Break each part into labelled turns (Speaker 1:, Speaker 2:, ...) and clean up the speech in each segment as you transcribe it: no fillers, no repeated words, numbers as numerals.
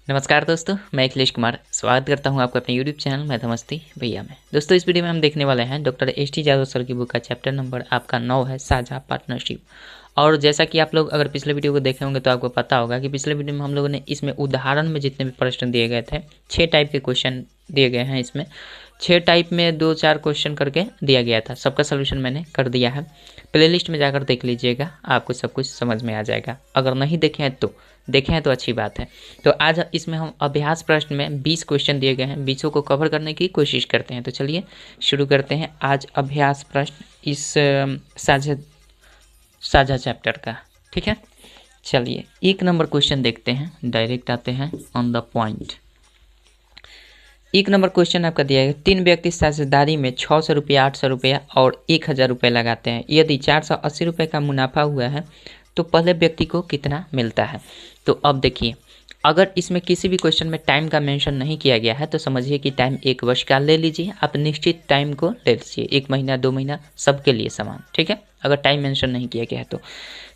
Speaker 1: नमस्कार दोस्तों, मैं अखिलेश कुमार स्वागत करता हूं आपका अपने यूट्यूब चैनल मैथमस्ती भैया में। दोस्तों, इस वीडियो में हम देखने वाले हैं डॉक्टर एस.टी. जादव सर की बुक का चैप्टर नंबर आपका 9 है, साझा पार्टनरशिप। और जैसा कि आप लोग अगर पिछले वीडियो को देखे होंगे तो आपको पता होगा कि पिछले वीडियो में हम लोगों ने इसमें उदाहरण में जितने भी प्रश्न दिए गए थे, 6 टाइप के क्वेश्चन दिए गए हैं। इसमें 6 टाइप में 2-4 क्वेश्चन करके दिया गया था। सबका सोल्यूशन मैंने कर दिया है। प्लेलिस्ट में जाकर देख लीजिएगा, आपको सब कुछ समझ में आ जाएगा। अगर नहीं देखे हैं तो देखें तो अच्छी बात है। तो आज इसमें हम अभ्यास प्रश्न में 20 क्वेश्चन दिए गए हैं, 20 को कवर करने की कोशिश करते हैं। तो चलिए शुरू करते हैं आज अभ्यास प्रश्न इस साझा साझा चैप्टर का। ठीक है, चलिए 1 नंबर क्वेश्चन देखते हैं, डायरेक्ट आते हैं on the point. 1 number question आपका दिया है, 3 व्यक्ति साझेदारी में 600 रुपया, 800 रुपया और 1000 रुपये लगाते हैं। यदि 480 रुपये का मुनाफा हुआ है तो पहले व्यक्ति को कितना मिलता है। तो अब देखिए, अगर इसमें किसी भी क्वेश्चन में टाइम का मेंशन नहीं किया गया है तो समझिए कि टाइम 1 वर्ष का ले लीजिए। आप निश्चित टाइम को ले लीजिए, 1 महीना 2 महीना सबके लिए समान। ठीक है, अगर टाइम मेंशन नहीं किया गया है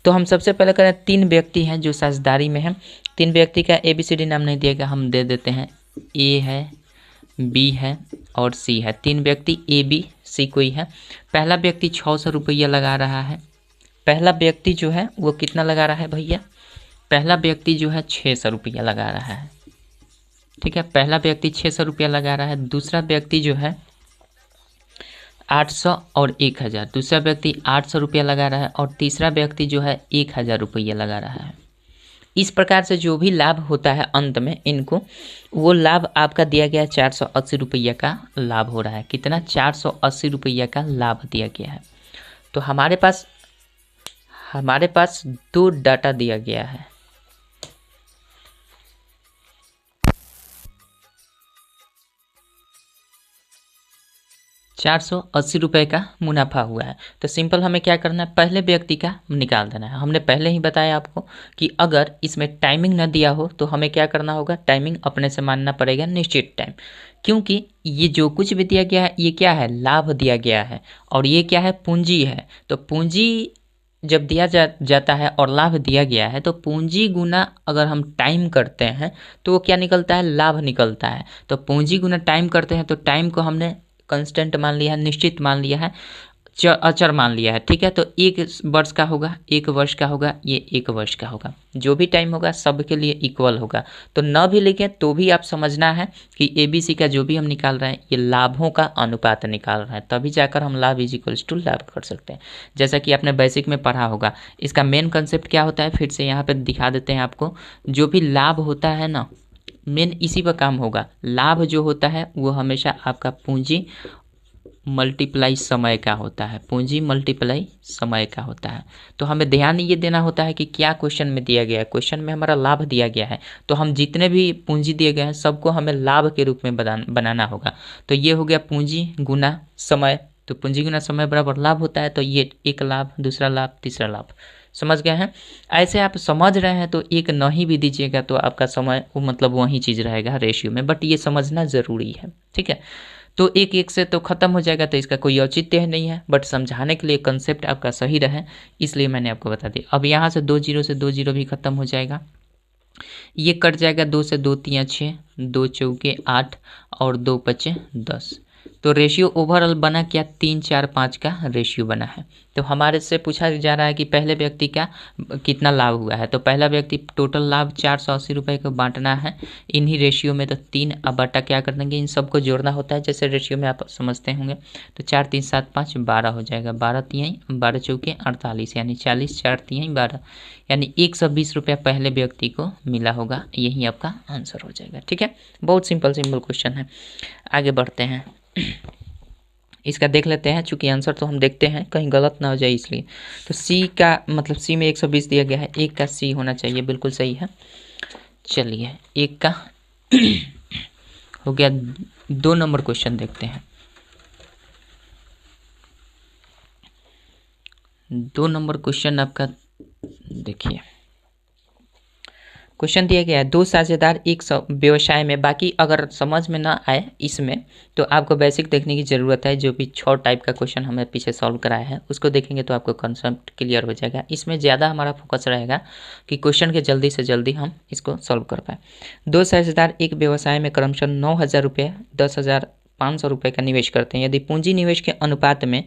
Speaker 1: तो हम सबसे पहले करें, 3 व्यक्ति हैं जो साझेदारी में हैं। 3 व्यक्ति का ABCD नाम नहीं दिया गया, हम दे देते हैं। ए है, बी है और सी है। 3 व्यक्ति ABC कोई है। पहला व्यक्ति 600 रुपया लगा रहा है। पहला व्यक्ति जो है वो कितना लगा रहा है भैया? पहला व्यक्ति जो है 600 रुपया लगा रहा है। ठीक है, पहला व्यक्ति 600 रुपया लगा रहा है। दूसरा व्यक्ति जो है 800 और 1000। दूसरा व्यक्ति 800 रुपया लगा रहा है और तीसरा व्यक्ति जो है 1000 रुपया लगा रहा है। इस प्रकार से जो भी लाभ होता है अंत में इनको, वो लाभ आपका दिया गया 480 रुपया का लाभ हो रहा है। कितना? 480 रुपया का लाभ दिया गया है। तो हमारे पास 2 डाटा दिया गया है। ₹480 का मुनाफा हुआ है। तो सिंपल हमें क्या करना है, पहले व्यक्ति का निकाल देना है। हमने पहले ही बताया आपको कि अगर इसमें टाइमिंग न दिया हो तो हमें क्या करना होगा, टाइमिंग अपने से मानना पड़ेगा, निश्चित टाइम। क्योंकि ये जो कुछ भी दिया गया है ये क्या है, लाभ दिया गया है। और ये क्या है, पूंजी है। तो पूंजी जब दिया जाता है और लाभ दिया गया है तो पूंजी गुना अगर हम टाइम करते हैं तो वो क्या निकलता है, लाभ निकलता है। तो पूंजी गुना टाइम करते हैं तो टाइम को हमने कांस्टेंट मान लिया है, निश्चित मान लिया है, अचर मान लिया है। ठीक है, तो 1 वर्ष का होगा, 1 वर्ष का होगा, ये 1 वर्ष का होगा। जो भी टाइम होगा सबके लिए इक्वल होगा। तो न भी लिखें तो भी आप समझना है कि ABC का जो भी हम निकाल रहे हैं ये लाभों का अनुपात निकाल रहे हैं, तभी जाकर हम लाभ इज इक्वल्स टू लाभ कर सकते हैं। जैसा कि आपने बेसिक में पढ़ा होगा। इसका मेन कंसेप्ट क्या होता है, फिर से यहाँ पर दिखा देते हैं आपको। जो भी लाभ होता है ना, मेन इसी पर काम होगा। लाभ जो होता है वो हमेशा आपका पूंजी मल्टीप्लाई समय का होता है। पूंजी मल्टीप्लाई समय का होता है। तो हमें ध्यान ये देना होता है कि क्या क्वेश्चन में दिया गया है। क्वेश्चन में हमारा लाभ दिया गया है तो हम जितने भी पूंजी दिए गए हैं सबको हमें लाभ के रूप में बनाना होगा। तो ये हो गया पूंजी गुना समय। तो पूंजी गुना समय बराबर लाभ होता है। तो ये 1 लाभ, दूसरा लाभ, तीसरा लाभ। समझ गए हैं? ऐसे आप समझ रहे हैं तो 1 नहीं भी दीजिएगा तो आपका समय वो मतलब वही चीज़ रहेगा रेशियो में, बट ये समझना ज़रूरी है। ठीक है, तो 1-1 से तो ख़त्म हो जाएगा तो इसका कोई औचित्य नहीं है, बट समझाने के लिए कंसेप्ट आपका सही रहे इसलिए मैंने आपको बता दिया। अब यहाँ से 2 जीरो से 2 जीरो भी ख़त्म हो जाएगा, ये कट जाएगा। 2 से 2 तियाँ 6, 2 चौके 8 और 2 पचे 10। तो रेशियो ओवरऑल बना क्या, 3 4 5 का रेशियो बना है। तो हमारे से पूछा जा रहा है कि पहले व्यक्ति का कितना लाभ हुआ है। तो पहला व्यक्ति टोटल लाभ 480 रुपये को बांटना है इन्हीं रेशियो में। तो 3 अब बटा क्या कर देंगे, इन सबको जोड़ना होता है जैसे रेशियो में आप समझते होंगे। तो 4 3 7 5 12 हो जाएगा। 12 तिहाई 12 चौके 48 यानी 40, 4 तिहाई 12 यानी 120 रुपया पहले व्यक्ति को मिला होगा। यही आपका आंसर हो जाएगा। ठीक है, बहुत सिंपल क्वेश्चन है। आगे बढ़ते हैं, इसका देख लेते हैं। चूंकि आंसर तो हम देखते हैं कहीं गलत ना हो जाए इसलिए। तो सी का मतलब सी में 120 दिया गया है, 1 का सी होना चाहिए, बिल्कुल सही है। चलिए 1 का हो गया। 2 नंबर क्वेश्चन देखते हैं। 2 नंबर क्वेश्चन आपका देखिए, क्वेश्चन दिया गया है, दो साझेदार एक व्यवसाय में, बाकी अगर समझ में ना आए इसमें तो आपको बेसिक देखने की ज़रूरत है। जो भी 6 टाइप का क्वेश्चन हमें पीछे सॉल्व कराया है उसको देखेंगे तो आपको कॉन्सेप्ट क्लियर हो जाएगा। इसमें ज़्यादा हमारा फोकस रहेगा कि क्वेश्चन के जल्दी से जल्दी हम इसको सॉल्व कर पाएँ। दो साझेदार एक व्यवसाय में क्रमशः 9,000 रुपये 10,500 रुपये का निवेश करते हैं। यदि पूंजी निवेश के अनुपात में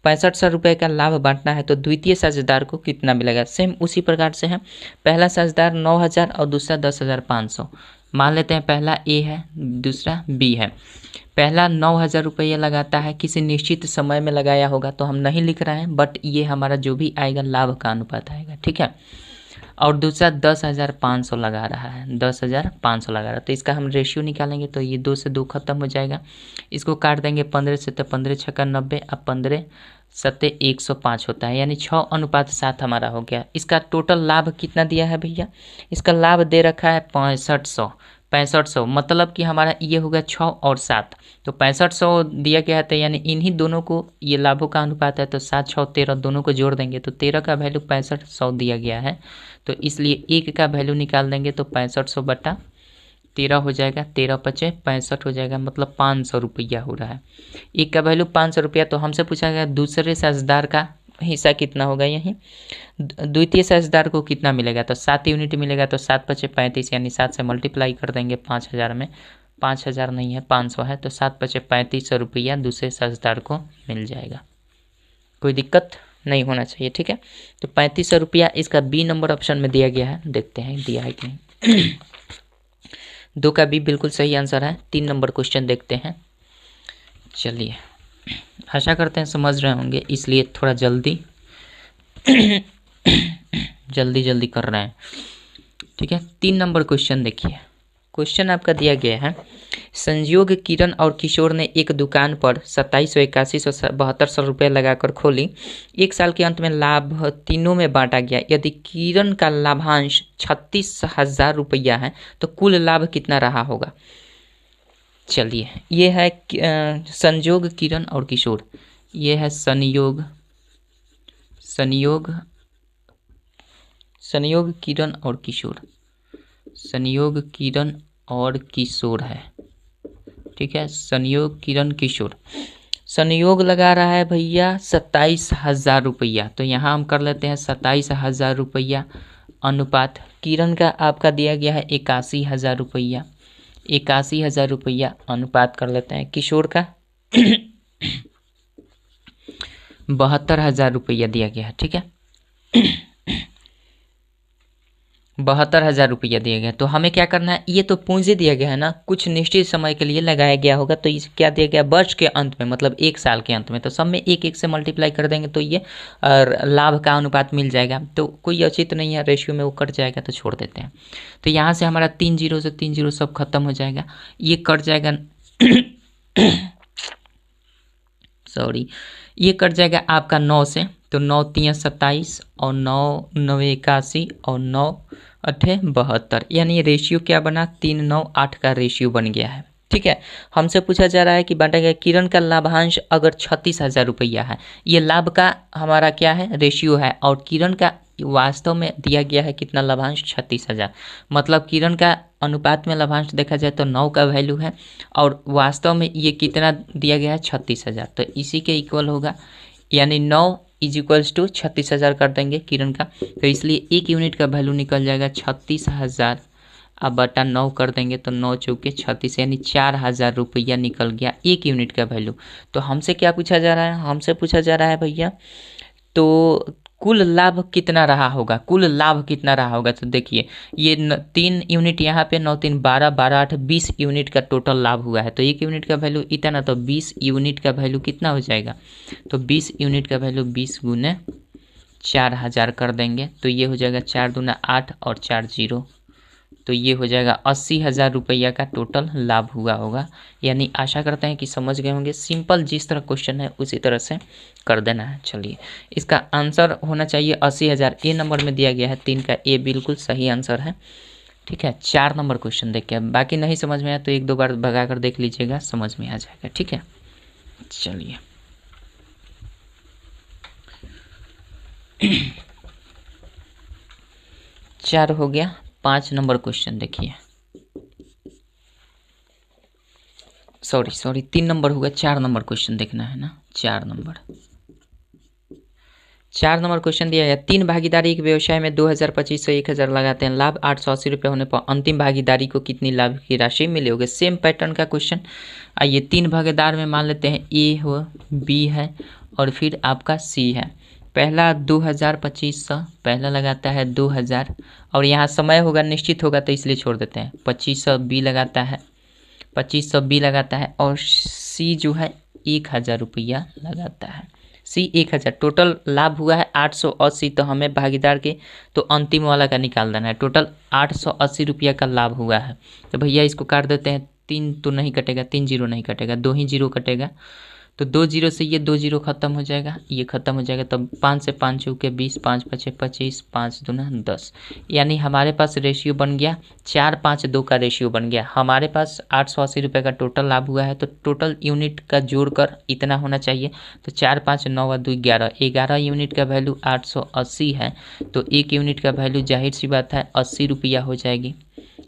Speaker 1: 6500 रुपये का लाभ बांटना है तो द्वितीय साझेदार को कितना मिलेगा। सेम उसी प्रकार से है, पहला साझेदार 9,000 और दूसरा 10,500। मान लेते हैं पहला ए है, दूसरा बी है। पहला 9,000 रुपये लगाता है, किसी निश्चित समय में लगाया होगा तो हम नहीं लिख रहे हैं, बट ये हमारा जो भी आएगा लाभ का अनुपात आएगा, ठीक है। और दूसरा 10,500 लगा रहा है, 10,500 लगा रहा है, तो इसका हम रेशियो निकालेंगे तो ये 2 से 2 खत्म हो जाएगा। इसको काट देंगे 15 से तो 15 छक्का 90, अब 15 सत्ते 105 होता है, यानी 6:7 हमारा हो गया। इसका टोटल लाभ कितना दिया है भैया, इसका लाभ दे रखा है 6500, मतलब कि हमारा ये होगा 6 और 7, तो 6500 दिया गया है, तो यानी इन्हीं दोनों को ये लाभों का अनुपात है, तो 7, 6, 13 दोनों को जोड़ देंगे तो 13 का वैल्यू 6500 दिया गया है, तो इसलिए एक का वैल्यू निकाल देंगे तो 6500 बटा 13 हो जाएगा, 13 पचे 65 हो जाएगा, मतलब 500 रुपया हो रहा है। एक का वैल्यू 500 रुपया, तो हमसे पूछा गया दूसरे साझेदार का हिस्सा कितना होगा। यहीं द्वितीय साझेदार को कितना मिलेगा, तो 7 यूनिट मिलेगा, तो 7 पचे 35, यानी 7 से मल्टीप्लाई कर देंगे 5000 में, 5000 नहीं है 500 है, तो 7 पचे 3500 रुपया दूसरे साझेदार को मिल जाएगा। कोई दिक्कत नहीं होना चाहिए, ठीक है। तो 3500 रुपया इसका बी नंबर ऑप्शन में दिया गया है, देखते हैं दिया है कि नहीं। 2 का बी बिल्कुल सही आंसर है। 3 नंबर क्वेश्चन देखते हैं। चलिए, आशा करते हैं समझ रहे होंगे, इसलिए थोड़ा जल्दी जल्दी कर रहे हैं, ठीक है। 3 नंबर क्वेश्चन देखिए। क्वेश्चन आपका दिया गया है, संयोग किरण और किशोर ने एक दुकान पर 2781 रुपये लगाकर खोली। एक साल के अंत में लाभ तीनों में बांटा गया। यदि किरण का लाभांश 36,000 रुपया है तो कुल लाभ कितना रहा होगा। चलिए, ये है संयोग किरण और किशोर, ये है संयोग किरण और किशोर, संयोग किरण और किशोर है, ठीक है। संयोग किरण किशोर, संयोग लगा रहा है भैया 27,000 रुपया, तो यहाँ हम कर लेते हैं 27,000 रुपया अनुपात किरण का आपका दिया गया है 81,000 रुपया, 81,000 रुपया अनुपात कर लेते हैं। किशोर का 72,000 रुपया दिया गया है, ठीक है। 72,000 रुपया दिया गया, तो हमें क्या करना है, ये तो पूंजी दिया गया है ना, कुछ निश्चित समय के लिए लगाया गया होगा, तो इसे क्या दिया गया वर्ष के अंत में, मतलब 1 साल के अंत में, तो सब में 1 से मल्टीप्लाई कर देंगे तो ये लाभ का अनुपात मिल जाएगा। तो कोई औचित्य नहीं है, रेशियो में वो कट जाएगा तो छोड़ देते हैं। तो यहाँ से हमारा 3 जीरो से 3 जीरो सब खत्म हो जाएगा, ये कट जाएगा सॉरी, ये कट जाएगा आपका 9 से, तो 9 3 27 और 9 9 81 और 9 8 72, यानी रेशियो क्या बना 3 9 8 का रेशियो बन गया है, ठीक है। हमसे पूछा जा रहा है कि बांटा गया किरण का लाभांश अगर 36,000 रुपया है, ये लाभ का हमारा क्या है रेशियो है, और किरण का वास्तव में दिया गया है कितना लाभांश 36,000, मतलब किरण का अनुपात में लाभांश देखा जाए तो 9 का वैल्यू है, और वास्तव में ये कितना दिया गया है 36,000, तो इसी के इक्वल होगा, यानी 9 इज इक्वल्स टू 36,000 कर देंगे किरण का, तो इसलिए 1 यूनिट का वैल्यू निकल जाएगा 36,000, अब बटा 9 कर देंगे तो 9 चौके 36, यानी 4,000 रुपया निकल गया 1 यूनिट का वैल्यू। तो हमसे क्या पूछा जा रहा है, हमसे पूछा जा रहा है भैया तो कुल लाभ कितना रहा होगा, कुल लाभ कितना रहा होगा। तो देखिए ये 3 यूनिट यहाँ पे 9 3 12 12 8 20 यूनिट का टोटल लाभ हुआ है, तो 1 यूनिट का वैल्यू इतना, तो 20 यूनिट का वैल्यू कितना हो जाएगा, तो 20 यूनिट का वैल्यू 20 गुने 4,000 कर देंगे, तो ये हो जाएगा 4 दूना 8 और 4 जीरो, तो ये हो जाएगा 80,000 रुपया का टोटल लाभ हुआ होगा। यानी आशा करते हैं कि समझ गए होंगे, सिंपल जिस तरह क्वेश्चन है उसी तरह से कर देना है। चलिए, इसका आंसर होना चाहिए 80,000, ए नंबर में दिया गया है, 3 का ए बिल्कुल सही आंसर है, ठीक है। 4 नंबर क्वेश्चन देखिए, बाकी नहीं समझ में आया तो 1-2 बार भगा कर देख लीजिएगा, समझ में आ जाएगा, ठीक है। चलिए चार हो गया, 5 नंबर क्वेश्चन देखिए, सॉरी 3 नंबर होगा, 4 नंबर क्वेश्चन देखना है ना, 4 नंबर क्वेश्चन दिया है। 3 भागीदारी एक व्यवसाय में 2000, 2500, 1000 लगाते हैं, लाभ 880 रुपये होने पर अंतिम भागीदारी को कितनी लाभ की राशि मिली होगी। सेम पैटर्न का क्वेश्चन। आइए 3 भागीदार में मान लेते हैं ए हो, बी है और फिर आपका सी है। पहला 2000, 2500, पहला लगाता है 2000 और यहाँ समय होगा निश्चित होगा तो इसलिए छोड़ देते हैं। 2500 बी लगाता है, 2500 बी लगाता है और सी जो है 1000 रुपया लगाता है। सी 1000, टोटल लाभ हुआ है 880। तो हमें भागीदार के तो अंतिम वाला का निकाल देना है। टोटल 880 रुपया का लाभ हुआ है। तो भैया इसको काट देते हैं, 3 तो नहीं कटेगा, 3 जीरो नहीं कटेगा, 2 ही जीरो कटेगा। तो 2 जीरो से ये 2 जीरो खत्म हो जाएगा, ये खत्म हो जाएगा। तब 5 से 5 चौके 20, 5 पचे 25, 5 दूना 10, यानी हमारे पास रेशियो बन गया 4-5-2 का रेशियो बन गया। हमारे पास 880 रुपये का टोटल लाभ हुआ है। तो टोटल यूनिट का जोड़कर इतना होना चाहिए। तो 4, 5, 9 और 2 11, 11 यूनिट का वैल्यू 880 है। तो 1 यूनिट का वैल्यू जाहिर सी बात है 80 रुपया हो जाएगी।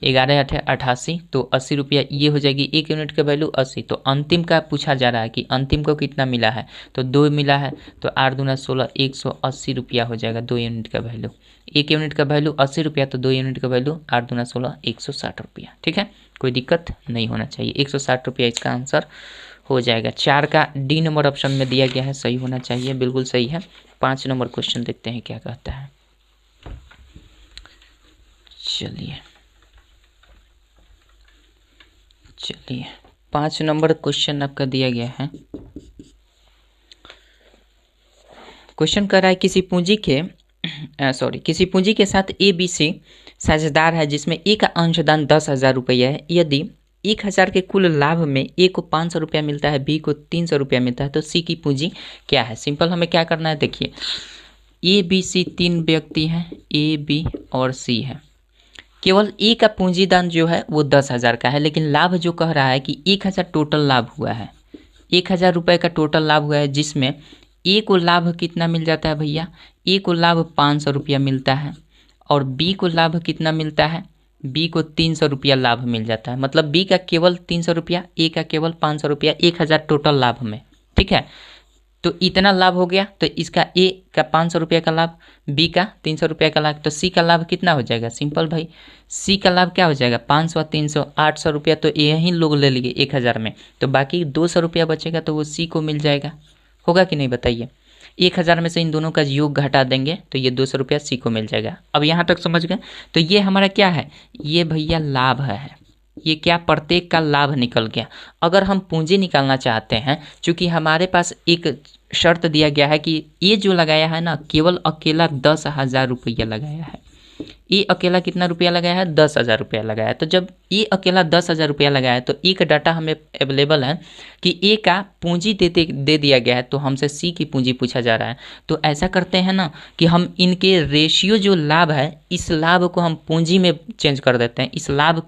Speaker 1: 11 8 88, तो 80 रुपया ये हो जाएगी। 1 यूनिट का वैल्यू 80। तो अंतिम का पूछा जा रहा है कि अंतिम को कितना मिला है, तो 2 मिला है। तो 8 दूना 16, 180 रुपया हो जाएगा 2 यूनिट का वैल्यू। 1 यूनिट का वैल्यू 80 रुपया, तो 2 यूनिट का वैल्यू 8 दूना 16, 160 रुपया। ठीक है, कोई दिक्कत नहीं होना चाहिए। 160 रुपया इसका आंसर हो जाएगा। 4 का डी नंबर ऑप्शन में दिया गया है, सही होना चाहिए, बिल्कुल सही है। 5 नंबर क्वेश्चन देखते हैं क्या कहता है। चलिए 5 नंबर क्वेश्चन आपका दिया गया है। क्वेश्चन कर रहा है किसी पूंजी के साथ ए बी सी साझेदार है जिसमें ए का अंशदान 10,000 रुपया है। यदि 1000 के कुल लाभ में ए को 500 रुपया मिलता है, बी को 300 रुपया मिलता है, तो सी की पूंजी क्या है। सिंपल हमें क्या करना है, देखिए ए बी सी 3 व्यक्ति हैं, ए बी और सी है। केवल ए का पूंजीदान जो है वो 10,000 का है, लेकिन लाभ जो कह रहा है कि 1000 टोटल लाभ हुआ है, 1000 रुपये का टोटल लाभ हुआ है, जिसमें ए को लाभ कितना मिल जाता है भैया, ए को लाभ 500 रुपया मिलता है और बी को लाभ कितना मिलता है, बी को 300 रुपया लाभ मिल जाता है। मतलब बी का केवल 300 रुपया, ए का केवल 500 रुपया, 1000 टोटल लाभ में। ठीक है, तो इतना लाभ हो गया। तो इसका ए का 500 रुपये का लाभ, बी का 300 रुपये का लाभ, तो सी का लाभ कितना हो जाएगा। सिंपल भाई, सी का लाभ क्या हो जाएगा, 500, 300, 800 रुपया तो यही लोग ले लिए 1000 में, तो बाकी 200 रुपया बचेगा तो वो सी को मिल जाएगा। होगा कि नहीं बताइए। 1000 में से इन दोनों का योग घटा देंगे तो ये 200 रुपया सी को मिल जाएगा। अब यहाँ तक समझ गए। तो ये हमारा क्या है, ये भैया लाभ है। ये क्या, प्रत्येक का लाभ निकल गया। अगर हम पूंजी निकालना चाहते हैं, चूंकि हमारे पास एक शर्त दिया गया है कि ये जो लगाया है ना, केवल अकेला 10,000 रुपया लगाया है। ये अकेला कितना रुपया लगाया है, 10,000 रुपया लगाया है। तो जब ये अकेला 10,000 रुपया लगाया है, तो ए का डाटा हमें अवेलेबल है कि ए का पूंजी दे दिया गया है, तो हमसे सी की पूंजी पूछा जा रहा है। तो ऐसा करते हैं ना कि हम इनके रेशियो जो लाभ है, इस लाभ को हम पूंजी में चेंज कर देते हैं। इस लाभ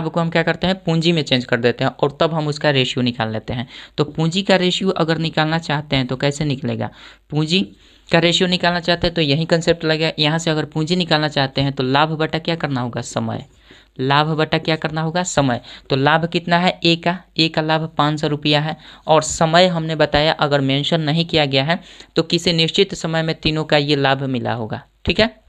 Speaker 1: को हम क्या करते हैं, पूंजी में चेंज कर देते हैं और तब हम उसका रेशियो निकाल लेते हैं। तो पूंजी का रेशियो अगर निकालना चाहते हैं तो कैसे निकलेगा, पूंजी का रेशियो निकालना चाहते हैं तो यही कंसेप्ट लगेगा। यहाँ से अगर पूंजी निकालना चाहते हैं तो लाभ बटा क्या करना होगा, समय। लाभ बटा क्या करना होगा, समय। तो लाभ कितना है, ए का लाभ 500 रुपया है और समय हमने बताया अगर मेंशन नहीं किया गया है तो किसी निश्चित समय में तीनों का ये लाभ मिला होगा। ठीक है,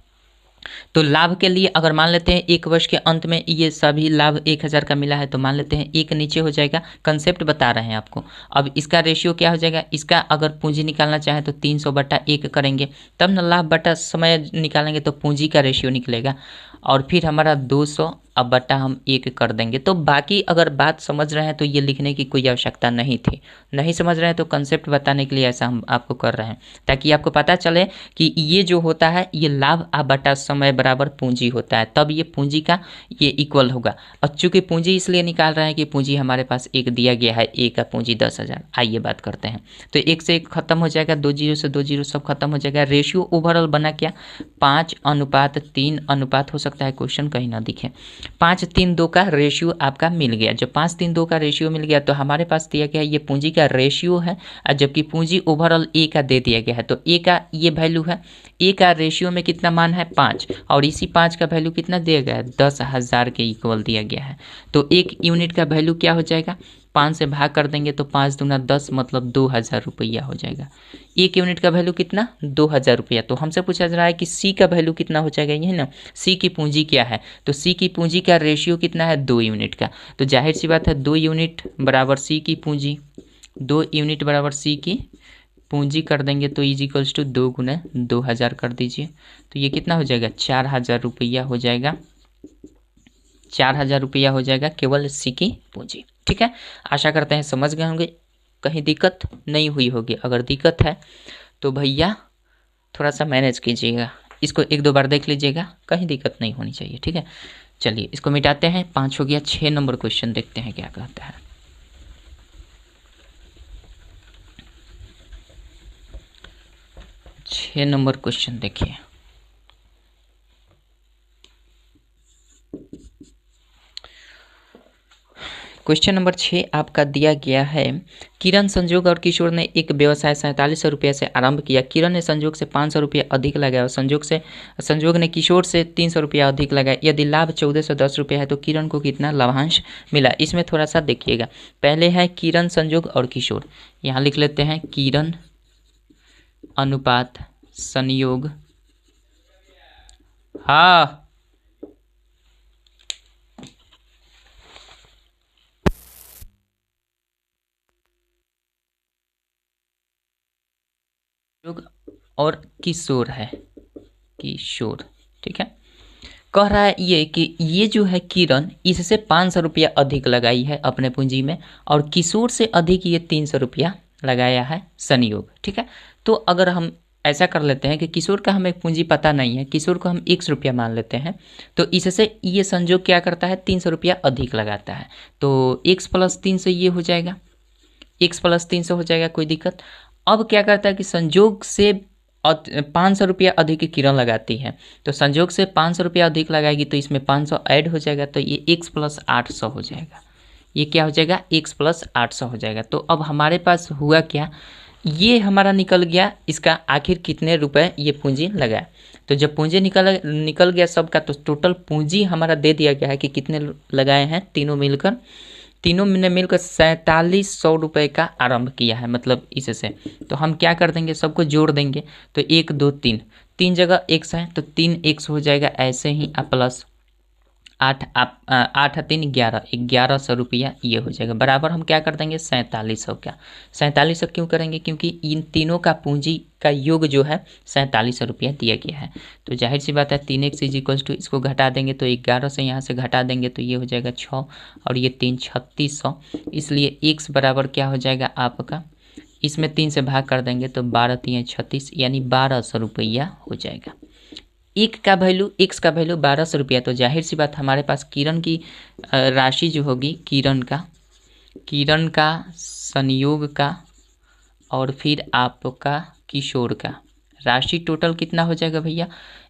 Speaker 1: तो लाभ के लिए अगर मान लेते हैं 1 वर्ष के अंत में ये सभी लाभ 1000 का मिला है, तो मान लेते हैं एक नीचे हो जाएगा। कंसेप्ट बता रहे हैं आपको। अब इसका रेशियो क्या हो जाएगा, इसका अगर पूंजी निकालना चाहें तो 300/1 करेंगे, तब ना लाभ बटा समय निकालेंगे तो पूंजी का रेशियो निकलेगा। और फिर हमारा 200 अब बटा हम 1 कर देंगे। तो बाकी अगर बात समझ रहे हैं तो ये लिखने की कोई आवश्यकता नहीं थी। नहीं समझ रहे हैं तो कंसेप्ट बताने के लिए ऐसा हम आपको कर रहे हैं, ताकि आपको पता चले कि ये जो होता है ये लाभ बटा समय बराबर पूंजी होता है, तब ये पूंजी का ये इक्वल होगा। और चूँकि पूंजी इसलिए निकाल रहे हैं कि पूंजी हमारे पास एक दिया गया है, ए का पूंजी 10,000। आइए बात करते हैं। तो 1 से 1 खत्म हो जाएगा, 2 जीरो से 2 जीरो सब खत्म हो जाएगा। रेशियो ओवरऑल बना क्या, 5:3 अनुपात हो सकता है, क्वेश्चन कहीं ना दिखे। 5:3:2 का रेशियो आपका मिल गया। जब 5:3:2 का रेशियो मिल गया तो हमारे पास दिया गया ये पूंजी का रेशियो है, और जबकि पूंजी ओवरऑल ए का दे दिया गया है, तो ए का ये वैल्यू है, ए का रेशियो में कितना मान है 5, और इसी 5 का वैल्यू कितना दिया गया है 10,000 के इक्वल दिया गया है। तो एक यूनिट का वैल्यू क्या हो जाएगा, 5 से भाग कर देंगे तो 5 दूना 10 मतलब 2,000 रुपया हो जाएगा। एक यूनिट का वैल्यू कितना 2,000 रुपया। तो हमसे पूछा जा रहा है कि सी का वैल्यू कितना हो जाएगा, ये ना सी की पूंजी क्या है, तो सी की पूंजी का रेशियो कितना है 2 यूनिट का। तो जाहिर सी बात है 2 यूनिट बराबर सी की पूंजी, 2 यूनिट बराबर सी की पूंजी कर देंगे तो इज इक्वल्स टू 2 गुना 2,000 कर दीजिए, तो ये कितना हो जाएगा 4,000 रुपया हो जाएगा, 4,000 रुपया हो जाएगा केवल सी की पूंजी। ठीक है, आशा करते हैं समझ गए होंगे, कहीं दिक्कत नहीं हुई होगी। अगर दिक्कत है तो भैया थोड़ा सा मैनेज कीजिएगा, इसको 1-2 बार देख लीजिएगा, कहीं दिक्कत नहीं होनी चाहिए। ठीक है, चलिए इसको मिटाते हैं, 5 हो गया। 6 नंबर क्वेश्चन देखते हैं क्या कहता है। 6 नंबर क्वेश्चन देखिए, क्वेश्चन नंबर 6 आपका दिया गया है, किरण, संजोग और किशोर ने एक व्यवसाय 4700 रुपये से आरंभ किया। किरण ने संजोग से 500 रुपये अधिक लगाया और संजोग ने किशोर से 300 रुपया अधिक लगाया। यदि लाभ 1410 रुपये है तो किरण को कितना लाभांश मिला। इसमें थोड़ा सा देखिएगा, पहले है किरण, संजोग और किशोर, यहाँ लिख लेते हैं किरण अनुपात संयोग, हाँ और किशोर है, किशोर। ठीक है, कह रहा है ये कि ये जो है किरण इससे 500 रुपया अधिक लगाई है अपने पूंजी में, और किशोर से अधिक ये 300 रुपया लगाया है संयोग। ठीक है, तो अगर हम ऐसा कर लेते हैं कि किशोर का हमें पूंजी पता नहीं है, किशोर को हम 100 रुपया मान लेते हैं, तो इससे ये संजोग क्या करता है 300 रुपया अधिक लगाता है, तो x + 300 ये हो जाएगा, x + 300 हो जाएगा, कोई दिक्कत। अब क्या करता है कि संजोग से 500 रुपया अधिक किरण लगाती है, तो संजोग से 500 रुपया अधिक लगाएगी तो इसमें 500 ऐड हो जाएगा, तो ये x + 800 हो जाएगा। ये क्या हो जाएगा x + 800 हो जाएगा। तो अब हमारे पास हुआ क्या, ये हमारा निकल गया इसका आखिर कितने रुपए ये पूंजी लगाया। तो जब पूंजी निकल गया सबका, तो टोटल पूंजी हमारा दे दिया गया है कि कितने लगाए हैं, तीनों ने मिलकर 4700 रुपये का आरंभ किया है, मतलब इससे। तो हम क्या कर देंगे, सबको जोड़ देंगे, तो 1 2 3, 3 जगह x है तो 3 x हो जाएगा, ऐसे ही प्लस 8 3 11, 1100 रुपया ये हो जाएगा, बराबर हम क्या कर देंगे 4700 का। 4700 क्यों करेंगे, क्योंकि इन तीनों का पूंजी का योग जो है 4700 रुपया दिया गया है। तो जाहिर सी बात है 3x = इसको घटा देंगे तो 11 से यहाँ से घटा देंगे तो ये हो जाएगा 6, और ये 3 3600, इसलिए x बराबर क्या हो जाएगा आपका, इसमें 3 से भाग कर देंगे तो 12 3 36, यानी 1200 रुपया हो जाएगा। x का वैल्यू 1200 रुपया। तो जाहिर सी बात हमारे पास किरण की राशि जो होगी, किरण का संयोग का और फिर आपका किशोर का राशि टोटल कितना हो जाएगा भैया,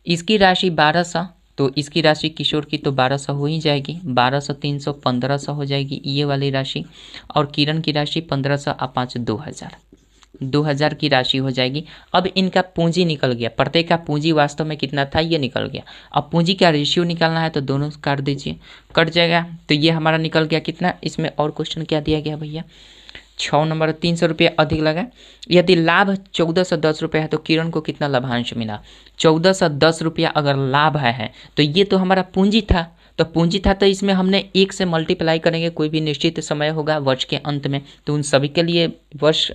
Speaker 1: इसकी राशि 1200, तो इसकी राशि किशोर की तो 1200 हो ही जाएगी, 1200 300 1500 हो जाएगी ये वाली राशि, और किरण की राशि 1500 और 5 2000 की राशि हो जाएगी। अब इनका पूंजी निकल गया, प्रत्येक का पूंजी वास्तव में कितना था ये निकल गया। अब पूंजी का रेशियो निकालना है तो दोनों काट दीजिए, कट जाएगा, तो ये हमारा निकल गया कितना। इसमें और क्वेश्चन क्या दिया गया भैया, 6 नंबर 300 रुपये अधिक लगा। यदि लाभ 1410 रुपये है तो किरण को कितना लाभांश मिला। 1410 रुपया अगर लाभ है तो ये तो हमारा पूंजी था, तो इसमें हमने 1 से मल्टीप्लाई करेंगे, कोई भी निश्चित समय होगा वर्ष के अंत में, तो उन सभी के लिए वर्ष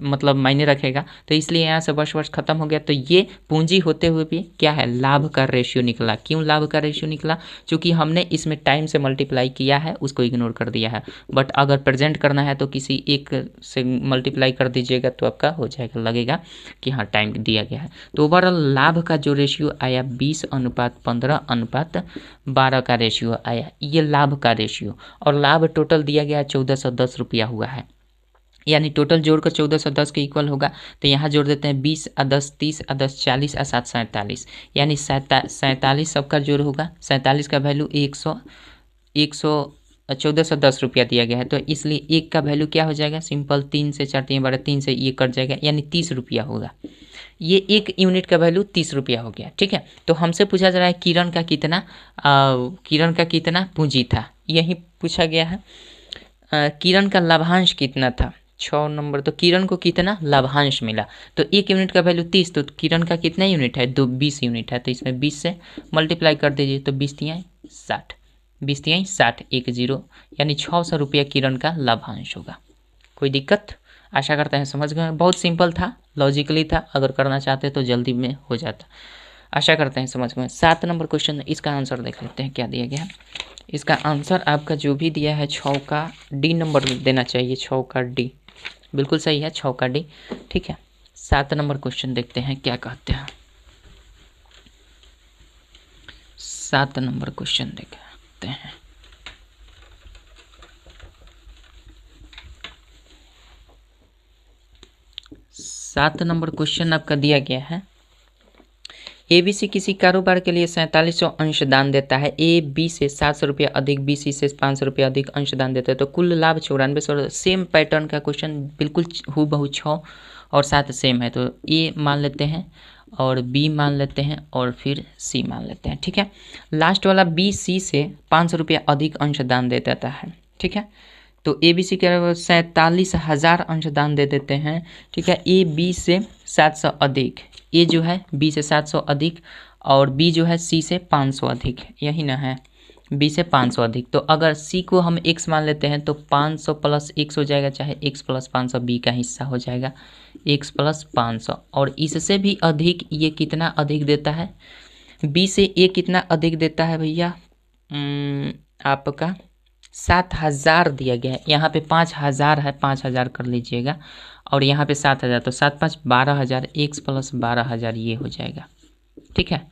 Speaker 1: मतलब मायने रखेगा, तो इसलिए यहाँ से वर्ष खत्म हो गया। तो ये पूंजी होते हुए भी क्या है, लाभ का रेशियो निकला। क्यों लाभ का रेशियो निकला, क्योंकि हमने इसमें टाइम से मल्टीप्लाई किया है, उसको इग्नोर कर दिया है। बट अगर प्रेजेंट करना है तो किसी एक से मल्टीप्लाई कर दीजिएगा तो आपका हो जाएगा, लगेगा कि हाँ टाइम दिया गया है। तो ओवरऑल लाभ का जो रेशियो आया 20:15:12 का रेशियो आया, ये लाभ का रेशियो। और लाभ टोटल दिया गया 1410 रुपया हुआ है, यानी टोटल जोड़कर 1410 के इक्वल होगा। तो यहाँ जोड़ देते हैं 20 और 10 30 और 10 40 और 7 47, यानी 47 सबका जोड़ होगा। 47 का वैल्यू 1410 रुपया दिया गया है, तो इसलिए एक का वैल्यू क्या हो जाएगा, सिंपल 3 से 4 3 12 3 से ये कट जाएगा, यानी 30 रुपया होगा। ये एक यूनिट का वैल्यू 30 रुपया हो गया। ठीक है, तो हमसे पूछा जा रहा है किरण का कितना पूंजी था, यही पूछा गया है। किरण का लाभांश कितना था, 6 नंबर, तो किरण को कितना लाभांश मिला, तो एक यूनिट का वैल्यू 30, तो किरण का कितना यूनिट है, 20 यूनिट है, तो इसमें 20 से मल्टीप्लाई कर दीजिए, तो 20 तिहाई 60, 20 तिहाई 60, 1 0, यानी 600 रुपया किरण का लाभांश होगा। कोई दिक्कत, आशा करते हैं समझ गए। बहुत सिंपल था, लॉजिकली था, अगर करना चाहते तो जल्दी में हो जाता। आशा करते हैं समझ गए। 7 नंबर क्वेश्चन, इसका आंसर देख लेते हैं क्या दिया गया है। इसका आंसर आपका जो भी दिया है 6 का डी नंबर देना चाहिए, 6 का डी बिल्कुल सही है, 6 का डी। ठीक है, 7 नंबर क्वेश्चन देखते हैं क्या कहते हैं। 7 नंबर क्वेश्चन देखते हैं। सात नंबर क्वेश्चन आपका दिया गया है, ABC किसी कारोबार के लिए 4700 अंशदान देता है। ए बी से 700 रुपया अधिक, बी सी से 500 रुपया अधिक अंशदान देता है, तो कुल लाभ 9400। सेम पैटर्न का क्वेश्चन, बिल्कुल हूबहू 6 और 7 सेम है, तो ए मान लेते हैं और बी मान लेते हैं और फिर सी मान लेते हैं। ठीक है, लास्ट वाला बी सी से 500 रुपया अधिक अंशदान दे देता है। ठीक है, तो ए बी सी क्या 47,000 अंशदान दे देते हैं। ठीक है, ए बी से 700 अधिक, ए जो है बी से 700 अधिक और बी जो है सी से 500 अधिक, यही ना है, बी से 500 अधिक। तो अगर सी को हम x मान लेते हैं तो 500 प्लस x हो जाएगा, चाहे x प्लस 500 बी का हिस्सा हो जाएगा, x प्लस 500। और इससे भी अधिक ये कितना अधिक देता है, बी से ए कितना अधिक देता है भैया, आपका 7,000 दिया गया है। यहाँ पे 5,000 है, 5,000 कर लीजिएगा, और यहाँ पे 7,000, तो 7 5 12,000, x प्लस 12,000 ये हो जाएगा। ठीक है,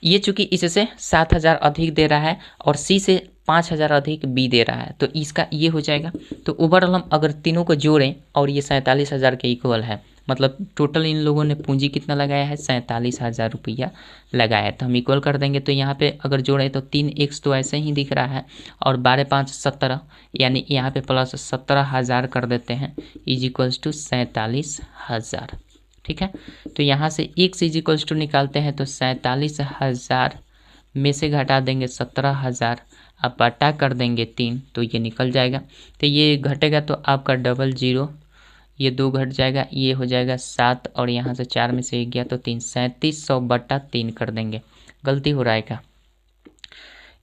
Speaker 1: ये चूंकि इससे 7,000 अधिक दे रहा है और सी से 5,000 अधिक बी दे रहा है, तो इसका ये हो जाएगा। तो ओवरऑल हम अगर तीनों को जोड़ें और ये 47,000 के इक्वल है, मतलब टोटल इन लोगों ने पूंजी कितना लगाया है, 47,000 रुपया लगाया है, तो हम इक्वल कर देंगे। तो यहाँ पे अगर जोड़े तो 3x तो ऐसे ही दिख रहा है, और 12 5 17, यानी यहाँ पे प्लस 17,000 कर देते हैं, इज इक्वल्स टू 47,000। ठीक है, तो यहाँ से x इज इक्वल्स टू निकालते हैं, तो 47,000 में से घटा देंगे 17,000, आप बटा कर देंगे 3, तो ये निकल जाएगा। तो ये घटेगा तो आपका 00, ये 2 घट जाएगा, ये हो जाएगा 7, और यहाँ से 4 में से 1 गया तो 3, 3700 बटा 3 कर देंगे। गलती हो रहा है क्या,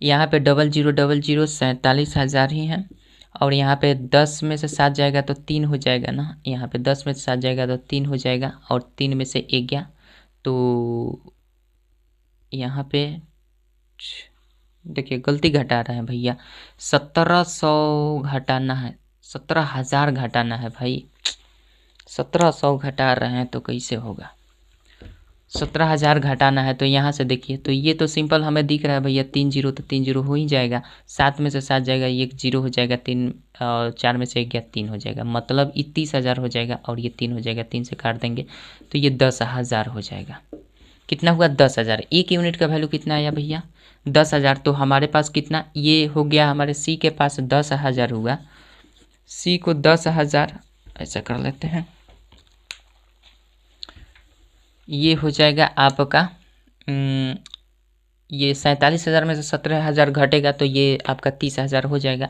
Speaker 1: यहाँ पे 0000 47,000 ही है, और यहाँ पे 10 में से 7 जाएगा तो 3 हो जाएगा ना, यहाँ पे 10 में से 7 जाएगा तो 3 हो जाएगा, और 3 में से 1 गया तो यहाँ पे देखिए गलती घटा रहे हैं भैया, 1700 घटाना है, 17,000 घटाना है भाई, 1700 घटा रहे हैं तो कैसे होगा, 17,000 घटाना है। तो यहाँ से देखिए, तो ये तो सिंपल हमें दिख रहा है भैया, 3 0 तो 3 0 हो ही जाएगा, 7 में से 7 जाएगा, 1 0 हो जाएगा, 3 और 4 में से 1 गया 3 हो जाएगा, मतलब ये 30,000 हो जाएगा, और ये 3 हो जाएगा, 3 से काट देंगे तो ये 10,000 हो जाएगा। कितना हुआ, 10,000। एक यूनिट का वैल्यू कितना आया भैया, 10,000। तो हमारे पास कितना ये हो गया, हमारे सी के पास 10,000 हुआ, सी को 10,000 ऐसा कर लेते हैं, ये हो जाएगा आपका ये 47,000 में से 17,000 घटेगा तो ये आपका 30,000 हो जाएगा।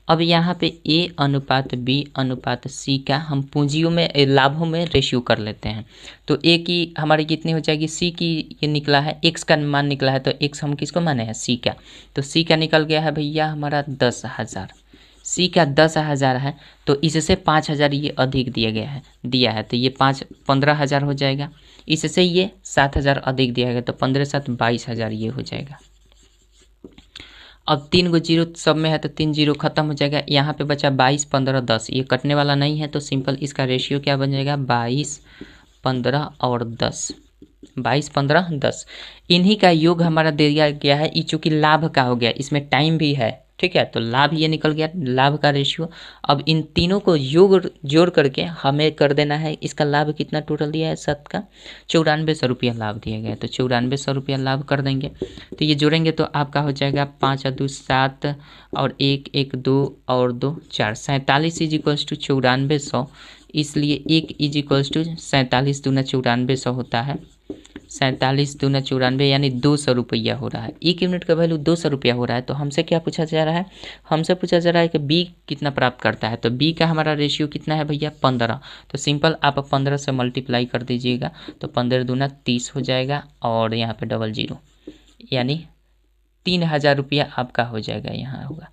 Speaker 1: अब यहाँ पे ए अनुपात बी अनुपात सी का हम पूंजियों में लाभों में रेशियो कर लेते हैं। तो ए की हमारी कितनी हो जाएगी, सी की ये निकला है, एक्स का मान निकला है, तो एक्स हम किसको माने हैं, सी का, तो सी का निकल गया है भैया हमारा 10,000, सी का 10,000 है, तो इससे 5,000 ये अधिक दिया है, तो ये 15,000 हो जाएगा, इससे ये 7,000 अधिक दिया गया, तो 15 7 22,000 ये हो जाएगा। अब 3 गो जीरो सब में है तो 3 जीरो खत्म हो जाएगा, यहाँ पे बचा 22 15 10, ये कटने वाला नहीं है, तो सिंपल इसका रेशियो क्या बन जाएगा, 22 15 और 10, 22 15 10, इन्हीं का योग हमारा दे दिया गया है। ये चूँकि लाभ का हो गया, इसमें टाइम भी है, ठीक है। तो लाभ ये निकल गया, लाभ का रेशियो। अब इन तीनों को जोड़ करके हमें कर देना है इसका लाभ कितना टोटल दिया है, 7 का 9400 रुपया लाभ दिया गया है। तो 9400 रुपया लाभ कर देंगे। तो ये जोड़ेंगे तो आपका हो जाएगा 5 और 2 7 और 1 1 2 और 2 4, 47 इज इक्वल्स टू 9400। इसलिए 1 इज इक्वल्स टू 47 दूना 9400 होता है। 47 दूना 94 यानी 200 रुपया हो रहा है। एक यूनिट का वैल्यू 200 रुपया हो रहा है। तो हमसे क्या पूछा जा रहा है, हमसे पूछा जा रहा है कि बी कितना प्राप्त करता है। तो बी का हमारा रेशियो कितना है भैया, 15। तो सिंपल आप 15 से मल्टीप्लाई कर दीजिएगा तो 15 दूना 30 हो जाएगा और यहाँ पे 00 यानी 3000 रुपया आपका हो जाएगा। यहाँ होगा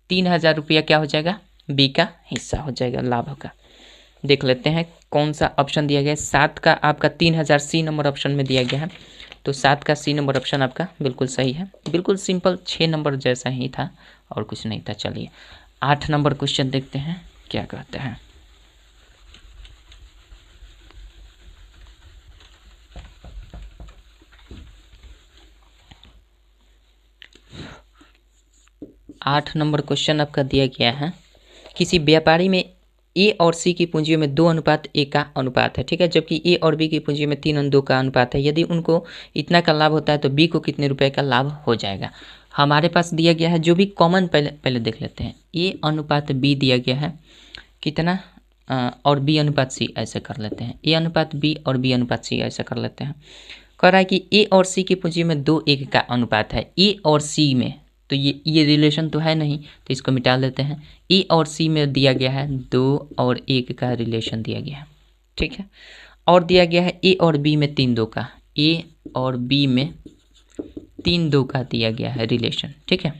Speaker 1: 3000 रुपया क्या हो जाएगा, बी का हिस्सा हो जाएगा लाभ का। देख लेते हैं कौन सा ऑप्शन दिया गया है। 7 का आपका 3000 सी नंबर ऑप्शन में दिया गया है। तो 7 का सी नंबर ऑप्शन आपका बिल्कुल सही है। बिल्कुल सिंपल 6 नंबर जैसा ही था और कुछ नहीं था। चलिए 8 नंबर क्वेश्चन देखते हैं क्या कहते हैं। आठ नंबर क्वेश्चन आपका दिया गया है, किसी व्यापारी में ए और सी की पूंजियों में 2:1 का अनुपात है, ठीक है, जबकि ए और बी की पूंजियों में 3:2 का अनुपात है। यदि उनको इतना का लाभ होता है तो बी को कितने रुपए का लाभ हो जाएगा। हमारे पास दिया गया है जो भी कॉमन पहले देख लेते हैं। ए अनुपात बी दिया गया है कितना और बी अनुपात सी ऐसे कर लेते हैं। ए अनुपात बी और बी अनुपात सी ऐसे कर लेते हैं। कह रहा है कि ए और सी की पूंजी में 2:1 का अनुपात है। ए और सी में तो ये रिलेशन तो है नहीं, तो इसको मिटा लेते हैं। ए और सी में दिया गया है 2 और 1 का रिलेशन दिया गया है, ठीक है। और दिया गया है ए और बी में 3:2 का, ए और बी में 3:2 का दिया गया है रिलेशन, ठीक है।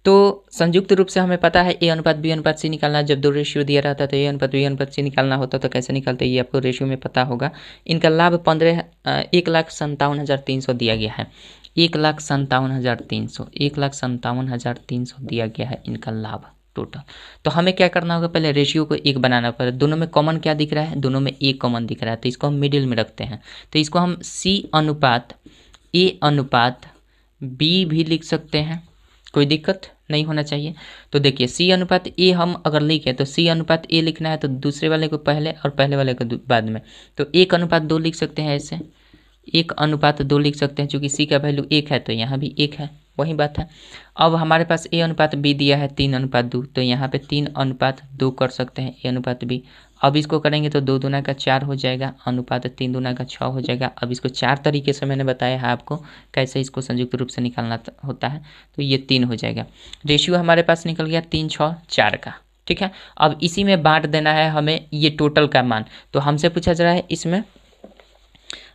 Speaker 1: तो संयुक्त रूप से हमें पता है ए अनुपात बी अनुपात सी निकालना। जब दो रेशियो दिया रहता है तो ए अनुपात बी अनुपात सी निकालना होता तो कैसे निकालते, ये आपको रेशियो में पता होगा। इनका लाभ 1,57,300 दिया गया है। 1,57,300 1,57,300 दिया गया है इनका लाभ टोटल। तो हमें क्या करना होगा, पहले रेशियो को 1 बनाना पड़ेगा। दोनों में कॉमन क्या दिख रहा है, दोनों में 1 कॉमन दिख रहा है, तो इसको हम मिडिल में रखते हैं। तो इसको हम सी अनुपात ए अनुपात बी भी लिख सकते हैं, कोई दिक्कत नहीं होना चाहिए। तो देखिए सी अनुपात ए हम अगर लिखें तो सी अनुपात ए लिखना है तो दूसरे वाले को पहले और पहले वाले को बाद में। तो 1:2 लिख सकते हैं, ऐसे 1:2 लिख सकते हैं। चूँकि सी का वैल्यू 1 है तो यहाँ भी 1 है, वही बात है। अब हमारे पास ए अनुपात बी दिया है 3:2, तो यहाँ पे 3:2 कर सकते हैं ए अनुपात बी। अब इसको करेंगे तो 2 दूना का 4 हो जाएगा, अनुपात 3 दूना का 6 हो जाएगा। अब इसको 4 तरीके से मैंने बताया है आपको कैसे इसको संयुक्त रूप से निकालना होता है। तो ये 3 हो जाएगा। रेशियो हमारे पास निकल गया 3 6 4 का, ठीक है। अब इसी में बांट देना है हमें ये टोटल का मान। तो हमसे पूछा जा रहा है इसमें,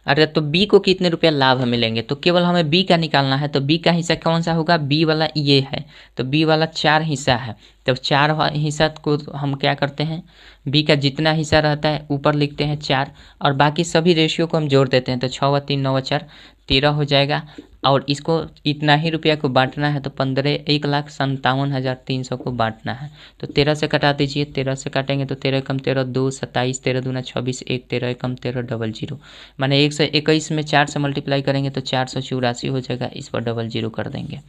Speaker 1: अरे तो बी को कितने रुपया लाभ मिलेंगे, तो केवल हमें बी का निकालना है। तो बी का हिस्सा कौन सा होगा, बी वाला ये है, तो बी वाला 4 हिस्सा है। तो 4 हिस्सा को हम क्या करते हैं, बी का जितना हिस्सा रहता है ऊपर लिखते हैं 4 और बाकी सभी रेशियो को हम जोड़ देते हैं। तो 6 व 3 9 व 4 13 हो जाएगा। और इसको इतना ही रुपया को बांटना है तो 1,57,300 को बांटना है। तो 13 से कटा दीजिए, 13 से काटेंगे तो 13 कम 13 2 27, 13 दूना 26, 1 13 कम 13 00, माने 121 में 4 से मल्टीप्लाई करेंगे तो 484 हो जाएगा। इस पर 00 कर देंगे,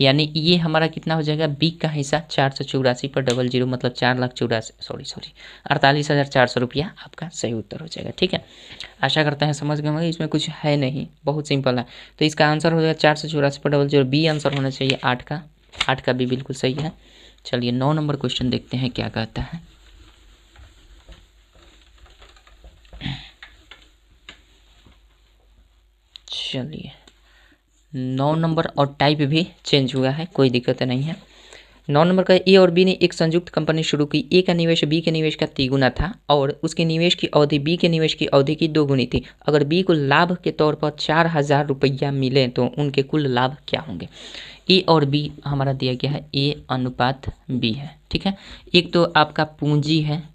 Speaker 1: यानी ये हमारा कितना हो जाएगा, बी का हिस्सा 484 पर 00 मतलब 48,400 रुपया आपका सही उत्तर हो जाएगा, ठीक है। आशा करते हैं समझ गए होंगे, इसमें कुछ है नहीं, बहुत सिंपल है। तो इसका आंसर हो जाएगा 484 पर 00, बी आंसर होना चाहिए 8 का। 8 का भी बिल्कुल सही है। चलिए 9 नंबर क्वेश्चन देखते हैं क्या कहता है। चलिए 9 नंबर और टाइप भी चेंज हुआ है, कोई दिक्कत नहीं है। 9 नंबर का, ए और बी ने एक संयुक्त कंपनी शुरू की। ए का निवेश बी के निवेश का 3 गुना था और उसके निवेश की अवधि बी के निवेश की अवधि की 2 गुनी थी। अगर बी को लाभ के तौर पर 4,000 रुपया मिले तो उनके कुल लाभ क्या होंगे। ए और बी हमारा दिया गया है ए अनुपात बी है, ठीक है। एक तो आपका पूंजी है,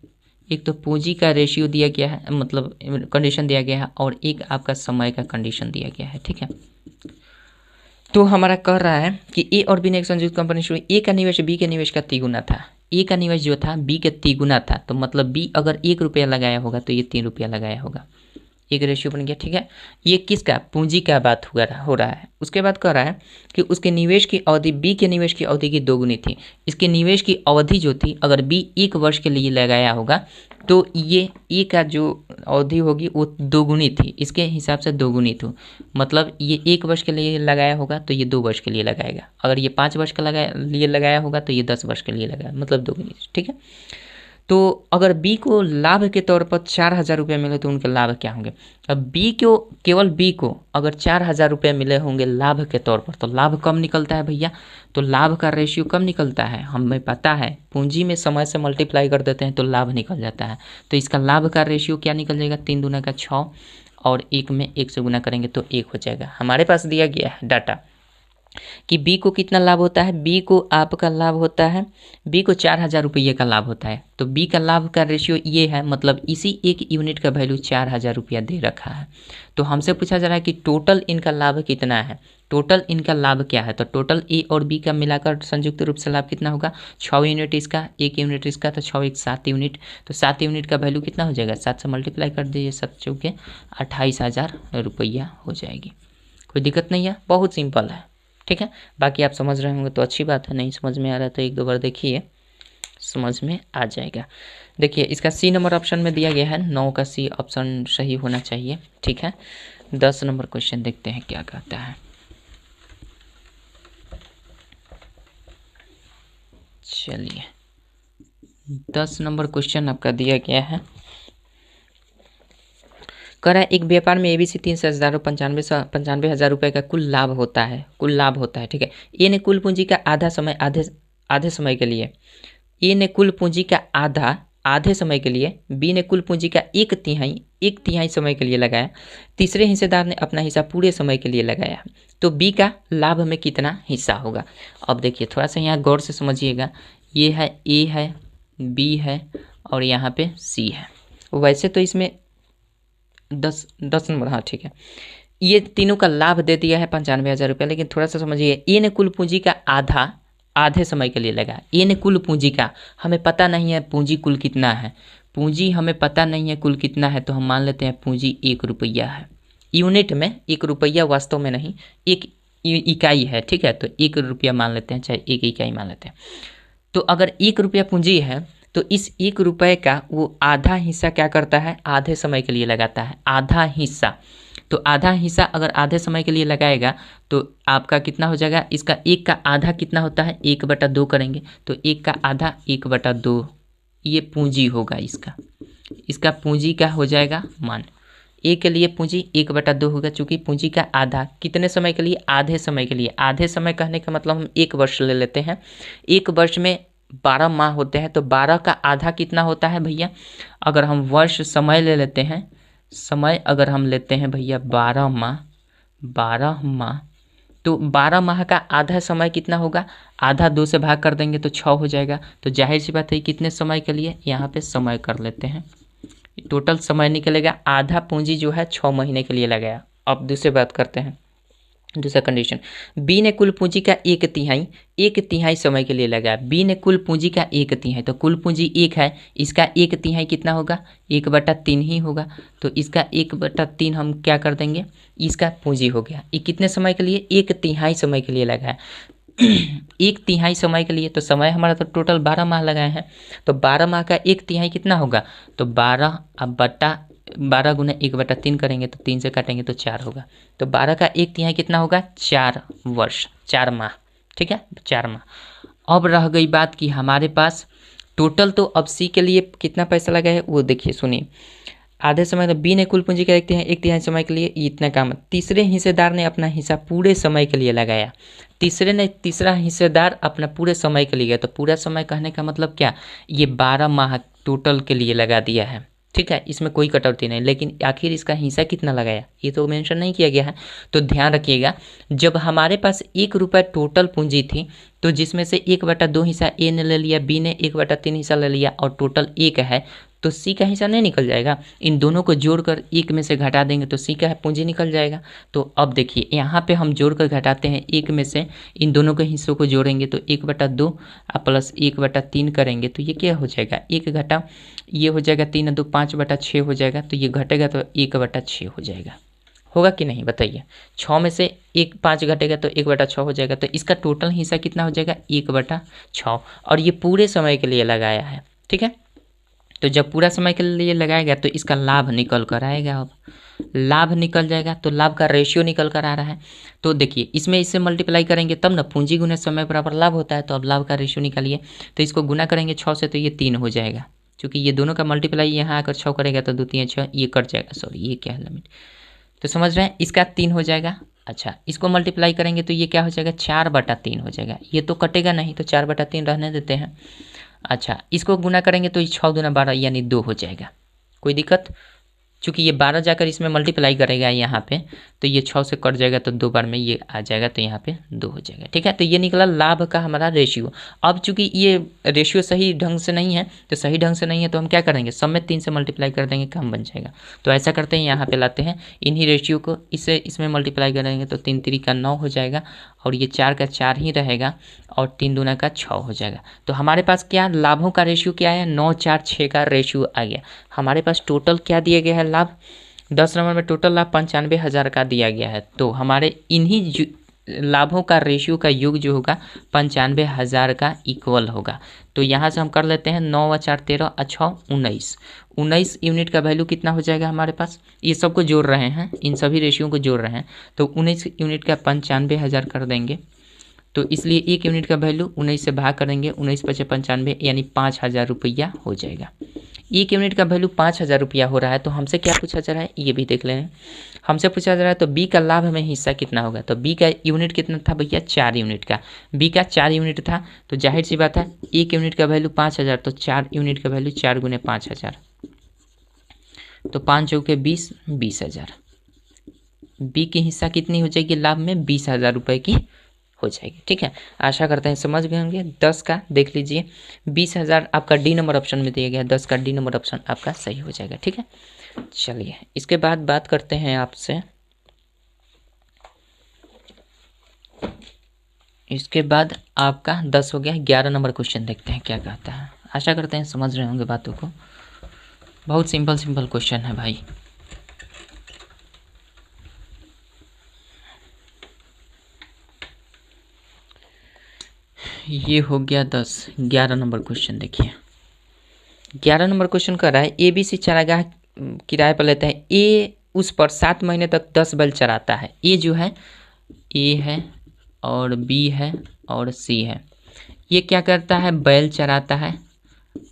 Speaker 1: एक तो पूंजी का रेशियो दिया गया है, मतलब कंडीशन दिया गया है, और एक आपका समय का कंडीशन दिया गया है, ठीक है। तो हमारा कह रहा है कि ए और बी ने एक संयुक्त कंपनी शुरू। ए का निवेश बी के निवेश का 3 गुना था। ए का निवेश जो था बी के 3 गुना था, तो मतलब बी अगर 1 रुपया लगाया होगा तो ये 3 रुपया लगाया होगा। एक रेशियो बन गया, ठीक है। ये किसका, पूंजी का बात हो रहा है। उसके बाद कह रहा है कि उसके निवेश की अवधि, बी के निवेश की अवधि की दोगुनी थी। इसके निवेश की अवधि जो थी, अगर बी 1 वर्ष के लिए लगाया होगा तो ये ए का जो अवधि होगी वो दोगुनी थी, इसके हिसाब से दोगुनी थी। मतलब ये 1 वर्ष के लिए लगाया होगा तो ये 2 वर्ष के लिए लगाएगा, अगर ये 5 वर्ष का लिए लगाया होगा तो ये 10 वर्ष के लिए लगाया, मतलब दोगुनी, ठीक है। तो अगर बी को लाभ के तौर पर 4,000 रुपये मिले तो उनके लाभ क्या होंगे। अब बी को, केवल बी को अगर 4,000 रुपये मिले होंगे लाभ के तौर पर, तो लाभ कम निकलता है भैया। तो लाभ का रेशियो कम निकलता है, हमें पता है पूंजी में समय से मल्टीप्लाई कर देते हैं तो लाभ निकल जाता है। तो इसका लाभ का रेशियो क्या निकल जाएगा, 3 दूना का 6 और 1 में 1 से गुना करेंगे तो 1 हो जाएगा। हमारे पास दिया गया है डाटा कि बी को कितना लाभ होता है, बी को आपका लाभ होता है, बी को 4,000 रुपये का लाभ होता है। तो बी का लाभ का रेशियो ये है, मतलब इसी एक यूनिट का वैल्यू 4,000 रुपया दे रखा है। तो हमसे पूछा जा रहा है कि टोटल इनका लाभ कितना है, टोटल इनका लाभ क्या है। तो टोटल ए और बी का मिलाकर संयुक्त रूप से लाभ कितना होगा, 6 यूनिट इसका, 1 यूनिट इसका, तो 6 1 7 यूनिट। तो 7 यूनिट का वैल्यू कितना हो जाएगा, 7 से मल्टीप्लाई कर दीजिए, 7 चौके 28,000 रुपया हो जाएगी। कोई दिक्कत नहीं है, बहुत सिंपल है, ठीक है। बाकी आप समझ रहे होंगे तो अच्छी बात है, नहीं समझ में आ रहा है तो 1-2 बार देखिए, समझ में आ जाएगा। देखिए इसका सी नंबर ऑप्शन में दिया गया है, 9 का सी ऑप्शन सही होना चाहिए, ठीक है। 10 नंबर क्वेश्चन देखते हैं क्या कहता है। चलिए 10 नंबर क्वेश्चन आपका दिया गया है, कह रहा है एक व्यापार में एबीसी 3 से 95,000 रुपये का कुल लाभ होता है, कुल लाभ होता है, ठीक है। ए ने कुल पूंजी का आधे समय के लिए, ए ने कुल पूंजी का आधे समय के लिए, बी ने कुल पूंजी का एक तिहाई समय के लिए लगाया, तीसरे हिस्सेदार ने अपना हिस्सा पूरे समय के लिए लगाया, तो बी का लाभ में कितना हिस्सा होगा। अब देखिए थोड़ा सा यहाँ गौर से समझिएगा, ये है ए है, बी है और यहाँ पे सी है। वैसे तो इसमें 10 नंबर, हाँ ठीक है, ये तीनों का लाभ दे दिया है 95,000 रुपया, लेकिन थोड़ा सा समझिए, ए ने कुल पूंजी का आधे समय के लिए लगा, ए ने कुल पूंजी का, हमें पता नहीं है पूंजी कुल कितना है, पूंजी हमें पता नहीं है कुल कितना है, तो हम मान लेते हैं पूंजी 1 रुपया है, यूनिट में 1 रुपया, वास्तव में नहीं, 1 इकाई है, ठीक है। तो 1 रुपया मान लेते हैं, चाहे 1 इकाई मान लेते हैं। तो अगर 1 रुपया पूंजी है तो इस 1 रुपये का वो आधा हिस्सा क्या करता है, आधे समय के लिए लगाता है, आधा हिस्सा। तो आधा हिस्सा अगर आधे समय के लिए लगाएगा तो आपका कितना हो जाएगा, इसका 1 का आधा कितना होता है, 1/2 करेंगे, तो 1 का आधा 1/2, ये पूंजी होगा इसका पूंजी का हो जाएगा मान। ए के लिए पूंजी 1/2 होगा, चूंकि पूंजी का आधा कितने समय के लिए, आधे समय के लिए। आधे समय कहने का मतलब हम 1 वर्ष ले लेते हैं, 1 वर्ष में 12 माह होते हैं, तो 12 का आधा कितना होता है भैया, अगर हम वर्ष समय ले लेते हैं, समय अगर हम लेते हैं भैया 12 माह, तो 12 माह का आधा समय कितना होगा, आधा 2 से भाग कर देंगे तो 6 हो जाएगा। तो जाहिर सी बात है कितने समय के लिए, यहाँ पे समय कर लेते हैं, टोटल समय निकलेगा, आधा पूंजी जो है 6 महीने के लिए लगाया। अब दूसरी बात करते हैं, दूसरा कंडीशन, बी ने कुल पूंजी का 1 तिहाई समय के लिए लगाया, बी ने कुल पूंजी का 1 तिहाई, तो कुल पूंजी 1 है, इसका 1 तिहाई कितना होगा, 1/3 ही होगा, तो इसका 1/3 हम क्या कर देंगे, इसका पूंजी हो गया। ये कितने समय के लिए, 1 तिहाई समय के लिए लगाया 1 तिहाई समय के लिए, तो समय हमारा तो टोटल 12 माह लगाए हैं, तो 12 माह का 1 तिहाई कितना होगा, तो 12 गुना 1/3 करेंगे तो 3 से काटेंगे तो 4 होगा, तो 12 का 1 तिहाई कितना होगा, 4 वर्ष, 4 माह, ठीक है, 4 माह। अब रह गई बात कि हमारे पास टोटल, तो अब सी के लिए कितना पैसा लगा है वो देखिए, सुनिए। आधे समय, तो बी ने कुल पूंजी का 1 तिहाई समय के लिए इतना काम, तीसरे हिस्सेदार ने अपना हिस्सा पूरे समय के लिए लगाया, तीसरा हिस्सेदार अपना पूरे समय के लिए गया, तो पूरा समय कहने का मतलब क्या, ये 12 माह टोटल के लिए लगा दिया है, ठीक है, इसमें कोई कटौती नहीं, लेकिन आखिर इसका हिस्सा कितना लगाया, ये तो मेंशन नहीं किया गया है। तो ध्यान रखिएगा, जब हमारे पास 1 रुपये टोटल पूंजी थी, तो जिसमें से 1/2 हिस्सा ए ने ले लिया, बी ने 1/3 हिस्सा ले लिया और टोटल 1 है, तो सी का हिस्सा नहीं निकल जाएगा। इन दोनों को जोड़कर 1 में से घटा देंगे तो सी का पूंजी निकल जाएगा। तो अब देखिए यहाँ पे हम जोड़कर घटाते हैं, 1 में से इन दोनों के हिस्सों को जोड़ेंगे तो 1/2 प्लस 1/3 करेंगे तो ये क्या हो जाएगा, 1 घटा ये हो जाएगा 3 2 5/6 हो जाएगा। तो ये घटेगा तो 1/6 हो जाएगा। होगा कि नहीं बताइए। 6 में से 5 घटेगा तो 1/6 हो जाएगा। तो इसका टोटल हिस्सा कितना हो जाएगा, 1/6। और ये पूरे समय के लिए लगाया है, ठीक है। तो जब पूरा समय के लिए लगाएगा तो इसका लाभ निकल कर आएगा। अब लाभ निकल जाएगा तो लाभ का रेशियो निकल कर आ रहा है। तो देखिए इसमें इससे मल्टीप्लाई करेंगे तब ना, पूंजी गुने समय बराबर लाभ होता है। तो अब लाभ का रेशियो निकालिए, तो इसको गुना करेंगे 6 से तो ये 3 हो जाएगा। क्योंकि ये दोनों का मल्टीप्लाई यहाँ आकर 6 करेगा तो 2 3 6 ये कट जाएगा। सॉरी ये क्या है लिमिट, तो समझ रहे हैं, इसका 3 हो जाएगा। अच्छा इसको मल्टीप्लाई करेंगे तो ये क्या हो जाएगा, 4/3 हो जाएगा। ये तो कटेगा नहीं तो 4/3 रहने देते हैं। अच्छा इसको गुना करेंगे तो 6 दूना 12 यानी 2 हो जाएगा। कोई दिक्कत, चूँकि ये 12 जाकर इसमें मल्टीप्लाई करेगा यहाँ पे, तो ये 6 से कट जाएगा तो 2 बार में ये आ जाएगा तो यहाँ पे 2 हो जाएगा, ठीक है। तो ये निकला लाभ का हमारा रेशियो। अब चूँकि ये रेशियो सही ढंग से नहीं है, तो सही ढंग से नहीं है तो हम क्या करेंगे, सब में 3 से मल्टीप्लाई कर देंगे, काम बन जाएगा। तो ऐसा करते हैं, यहाँ पे लाते हैं इन्हीं रेशियो को, इससे इसमें मल्टीप्लाई करेंगे तो 3 3 का 9 हो जाएगा और ये 4 का 4 ही रहेगा और 3 दूना का 6 हो जाएगा। तो हमारे पास क्या लाभों का रेशियो क्या है, 9 4 6 का रेशियो आ गया। हमारे पास टोटल क्या दिया गया है लाभ, 10 नंबर में टोटल लाभ 95,000 का दिया गया है। तो हमारे इन्हीं लाभों का रेशियो का योग जो होगा 95,000 का इक्वल होगा। तो यहाँ से हम कर लेते हैं 9 व 4 13 और 6 19, 19 यूनिट का वैल्यू कितना हो जाएगा हमारे पास, ये सबको जोड़ रहे हैं, इन सभी रेशियो को जोड़ रहे हैं। तो 19 यूनिट का 95,000 कर देंगे, तो इसलिए 1 यूनिट का वैल्यू 19 से भाग करेंगे, 19 × 95 यानी 5,000 रुपया हो जाएगा। 1 यूनिट का वैल्यू 5,000 रुपया हो रहा है। तो हमसे क्या पूछा जा रहा है, ये भी देख लें। हमसे पूछा जा रहा है तो बी का लाभ में हिस्सा कितना होगा। तो बी का यूनिट कितना था भैया, 4 यूनिट का। बी का 4 यूनिट था, तो जाहिर सी बात है 1 यूनिट का वैल्यू 5,000, तो 4 यूनिट का वैल्यू 4 × 5,000, तो 5 चौके 20, 20,000। बी की हिस्सा कितनी हो जाएगी लाभ में, 20,000 रुपये की हो जाएगी, ठीक है। आशा करते हैं समझ गए होंगे। 10 का देख लीजिए, 20,000 आपका डी नंबर ऑप्शन में दिया गया, 10 का डी नंबर ऑप्शन आपका सही हो जाएगा, ठीक है। चलिए इसके बाद बात करते हैं आपसे, इसके बाद आपका 10 हो गया, 11 नंबर क्वेश्चन देखते हैं क्या कहता है। आशा करते हैं समझ रहे होंगे बातों को, बहुत सिंपल सिंपल क्वेश्चन है भाई। ये हो गया 10, 11 नंबर क्वेश्चन देखिए। 11 नंबर क्वेश्चन कर रहा है ABC चारागाह किराए पर लेता है। ए उस पर 7 महीने तक 10 बैल चराता है। ए जो है, ए है और बी है और सी है। ये क्या करता है, बैल चराता है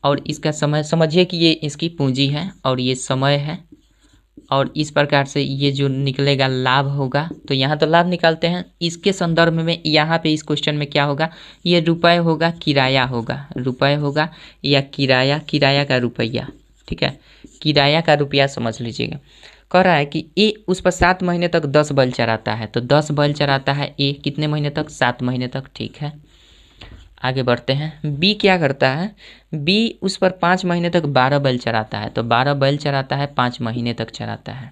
Speaker 1: और इसका समय समझिए कि ये इसकी पूंजी है और ये समय है, और इस प्रकार से ये जो निकलेगा लाभ होगा। तो यहाँ तो लाभ निकालते हैं, इसके संदर्भ में यहाँ पे इस क्वेश्चन में क्या होगा, ये रुपये होगा, किराया होगा, रुपये होगा या किराया, किराया का रुपया, ठीक है, किराया का रुपया समझ लीजिएगा। कह रहा है कि ए उस पर 7 महीने तक 10 बैल चराता है। तो 10 बैल चराता है ए, कितने महीने तक, 7 महीने तक, ठीक है। आगे बढ़ते हैं, बी क्या करता है, बी उस पर 5 महीने तक 12 बैल चराता है। तो 12 बैल चराता है, 5 महीने तक चराता है।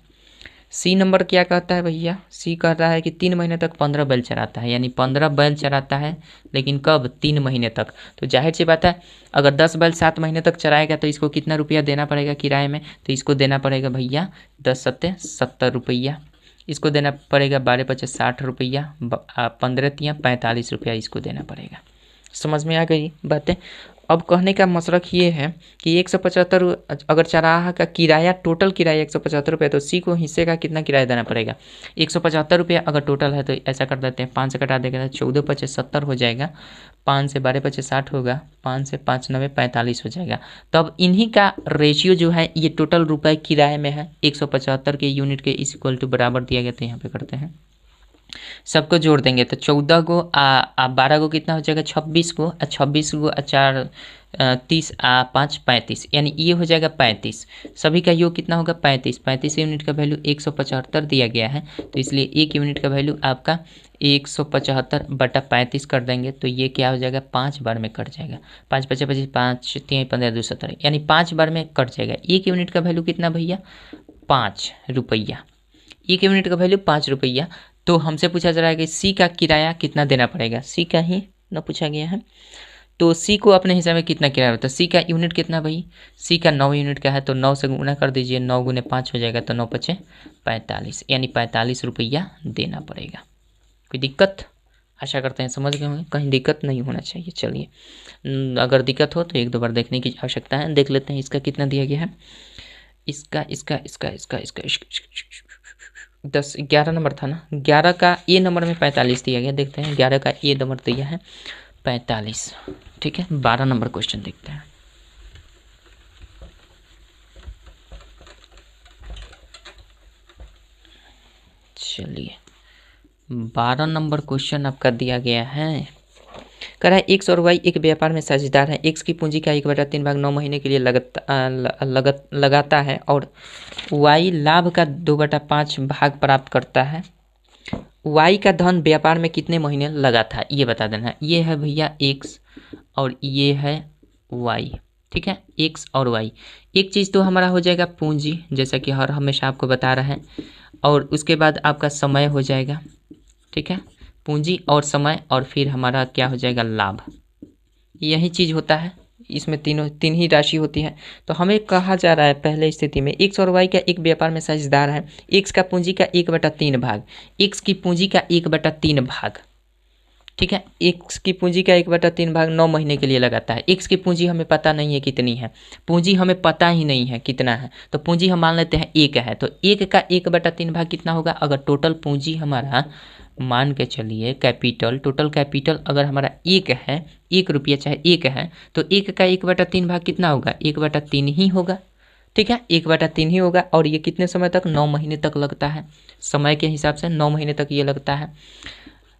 Speaker 1: सी नंबर क्या कहता है भैया, सी कह रहा है कि 3 महीने तक 15 बैल चराता है, यानी 15 बैल चराता है, लेकिन कब, 3 महीने तक। तो जाहिर सी बात है अगर 10 बैल 7 महीने तक चराएगा तो इसको कितना रुपया देना पड़ेगा किराए में, तो इसको देना पड़ेगा भैया 10 सत्ते 70 रुपया, इसको देना पड़ेगा 12 पचे 60 रुपया, 15 तियाँ 45 रुपया इसको देना पड़ेगा। समझ में आ गई बातें। अब कहने का मसलक ये है कि 175 अगर चराहा का किराया, टोटल किराया 175 रुपये, तो सी को हिस्से का कितना किराया देना पड़ेगा, 175 रुपये अगर टोटल है। तो ऐसा कर देते हैं, 5 से कटा देगा तो 14 पचे 70 हो जाएगा, 5 से 12 पचे 60 होगा, 5 से 5 9 45 हो जाएगा। तब इन्हीं का रेशियो जो है ये टोटल रुपये किराए में है, 175 के यूनिट के इस इक्वल टू बराबर दिया गया। तो यहाँ पे करते हैं सबको जोड़ देंगे तो 14 को 12 को कितना हो जाएगा 26 को 26 को 4 30 5 35 यानी ये हो जाएगा 35। सभी का योग कितना होगा 35। 35 यूनिट का वैल्यू 175 दिया गया है, तो इसलिए एक यूनिट का वैल्यू आपका 175/35 कर देंगे तो ये क्या हो जाएगा 5 बार में कट जाएगा। 5 × 5 = 5 3 15 2 17 यानी 5 बार में कट जाएगा। एक यूनिट का वैल्यू कितना भैया 5 रुपया। एक यूनिट का वैल्यू 5 रुपया। तो हमसे पूछा जा रहा है कि सी का किराया कितना देना पड़ेगा, सी का ही ना पूछा गया है। तो सी को अपने हिसाब में कितना किराया होता है, सी का यूनिट कितना भाई, सी का 9 यूनिट का है तो 9 से गुना कर दीजिए, 9 × 5 हो जाएगा तो 9 × 5 = 45 यानी 45 रुपया देना पड़ेगा। कोई दिक्कत? आशा करते हैं समझ गए होंगे, कहीं दिक्कत नहीं होना चाहिए। चलिए अगर दिक्कत हो तो एक दो बार देखने की आवश्यकता है। देख लेते हैं इसका कितना दिया गया है। इसका 11 नंबर था ना, 11 का ए नंबर में 45 दिया गया। देखते हैं 11 का ए नंबर दिया है 45। ठीक है 12 नंबर क्वेश्चन देखते हैं। चलिए 12 नंबर क्वेश्चन आपका दिया गया है। कह रहा है एक्स और वाई एक व्यापार में साझेदार है। एक्स की पूंजी का 1/3 भाग 9 महीने के लिए लगाता है और वाई लाभ का 2/5 भाग प्राप्त करता है। वाई का धन व्यापार में कितने महीने लगा था ये बता देना है। ये है भैया एक्स और ये है वाई। ठीक है एक्स और वाई। एक चीज़ तो हमारा हो जाएगा पूंजी, जैसा कि हर हमेशा आपको बता रहा है, और उसके बाद आपका समय हो जाएगा। ठीक है पूंजी और समय, और फिर हमारा क्या हो जाएगा लाभ। यही चीज़ होता है, इसमें तीन ही राशि होती है। तो हमें कहा जा रहा है पहले स्थिति में एक्स और वाई का एक व्यापार में साझेदार है। एक्स का पूंजी का 1/3 भाग, एक्स की पूंजी का 1/3 भाग। ठीक है एक्स की पूंजी का 1/3 भाग 9 महीने के लिए लगाता है। एक्स की पूंजी हमें पता नहीं है कितनी है, पूंजी हमें पता ही नहीं है कितना है, तो पूंजी हम मान लेते हैं 1 है। तो 1 का 1/3 भाग कितना होगा, अगर टोटल पूंजी हमारा मान के चलिए कैपिटल, टोटल कैपिटल अगर हमारा 1 है, 1 रुपया चाहे 1 है, तो 1 का 1/3 भाग कितना होगा 1/3 ही होगा। ठीक है 1/3 ही होगा। और ये कितने समय तक 9 महीने तक लगता है, समय के हिसाब से 9 महीने तक ये लगता है।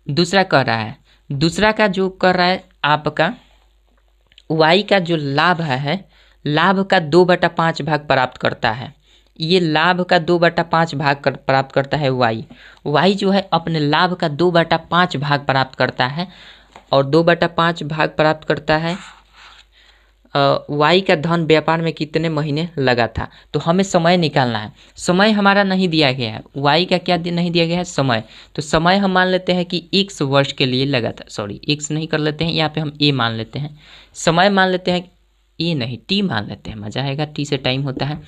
Speaker 1: दूसरा कह रहा है, दूसरा का जो कर रहा है आपका वाई का जो लाभ है, लाभ का 2/5 भाग प्राप्त करता है। ये लाभ का 2/5 भाग प्राप्त करता है वाई। वाई जो है अपने लाभ का 2/5 भाग प्राप्त करता है, और 2/5 भाग प्राप्त करता है। वाई का धन व्यापार में कितने महीने लगा था, तो हमें समय निकालना है। समय हमारा नहीं दिया गया है, वाई का क्या नहीं दिया गया है समय। तो समय हम मान लेते हैं कि x वर्ष के लिए लगा था, सॉरी x नहीं कर लेते हैं, यहाँ पे हम a मान लेते हैं। समय मान लेते हैं, a नहीं t मान लेते हैं, मजा आएगा, t से टाइम होता है।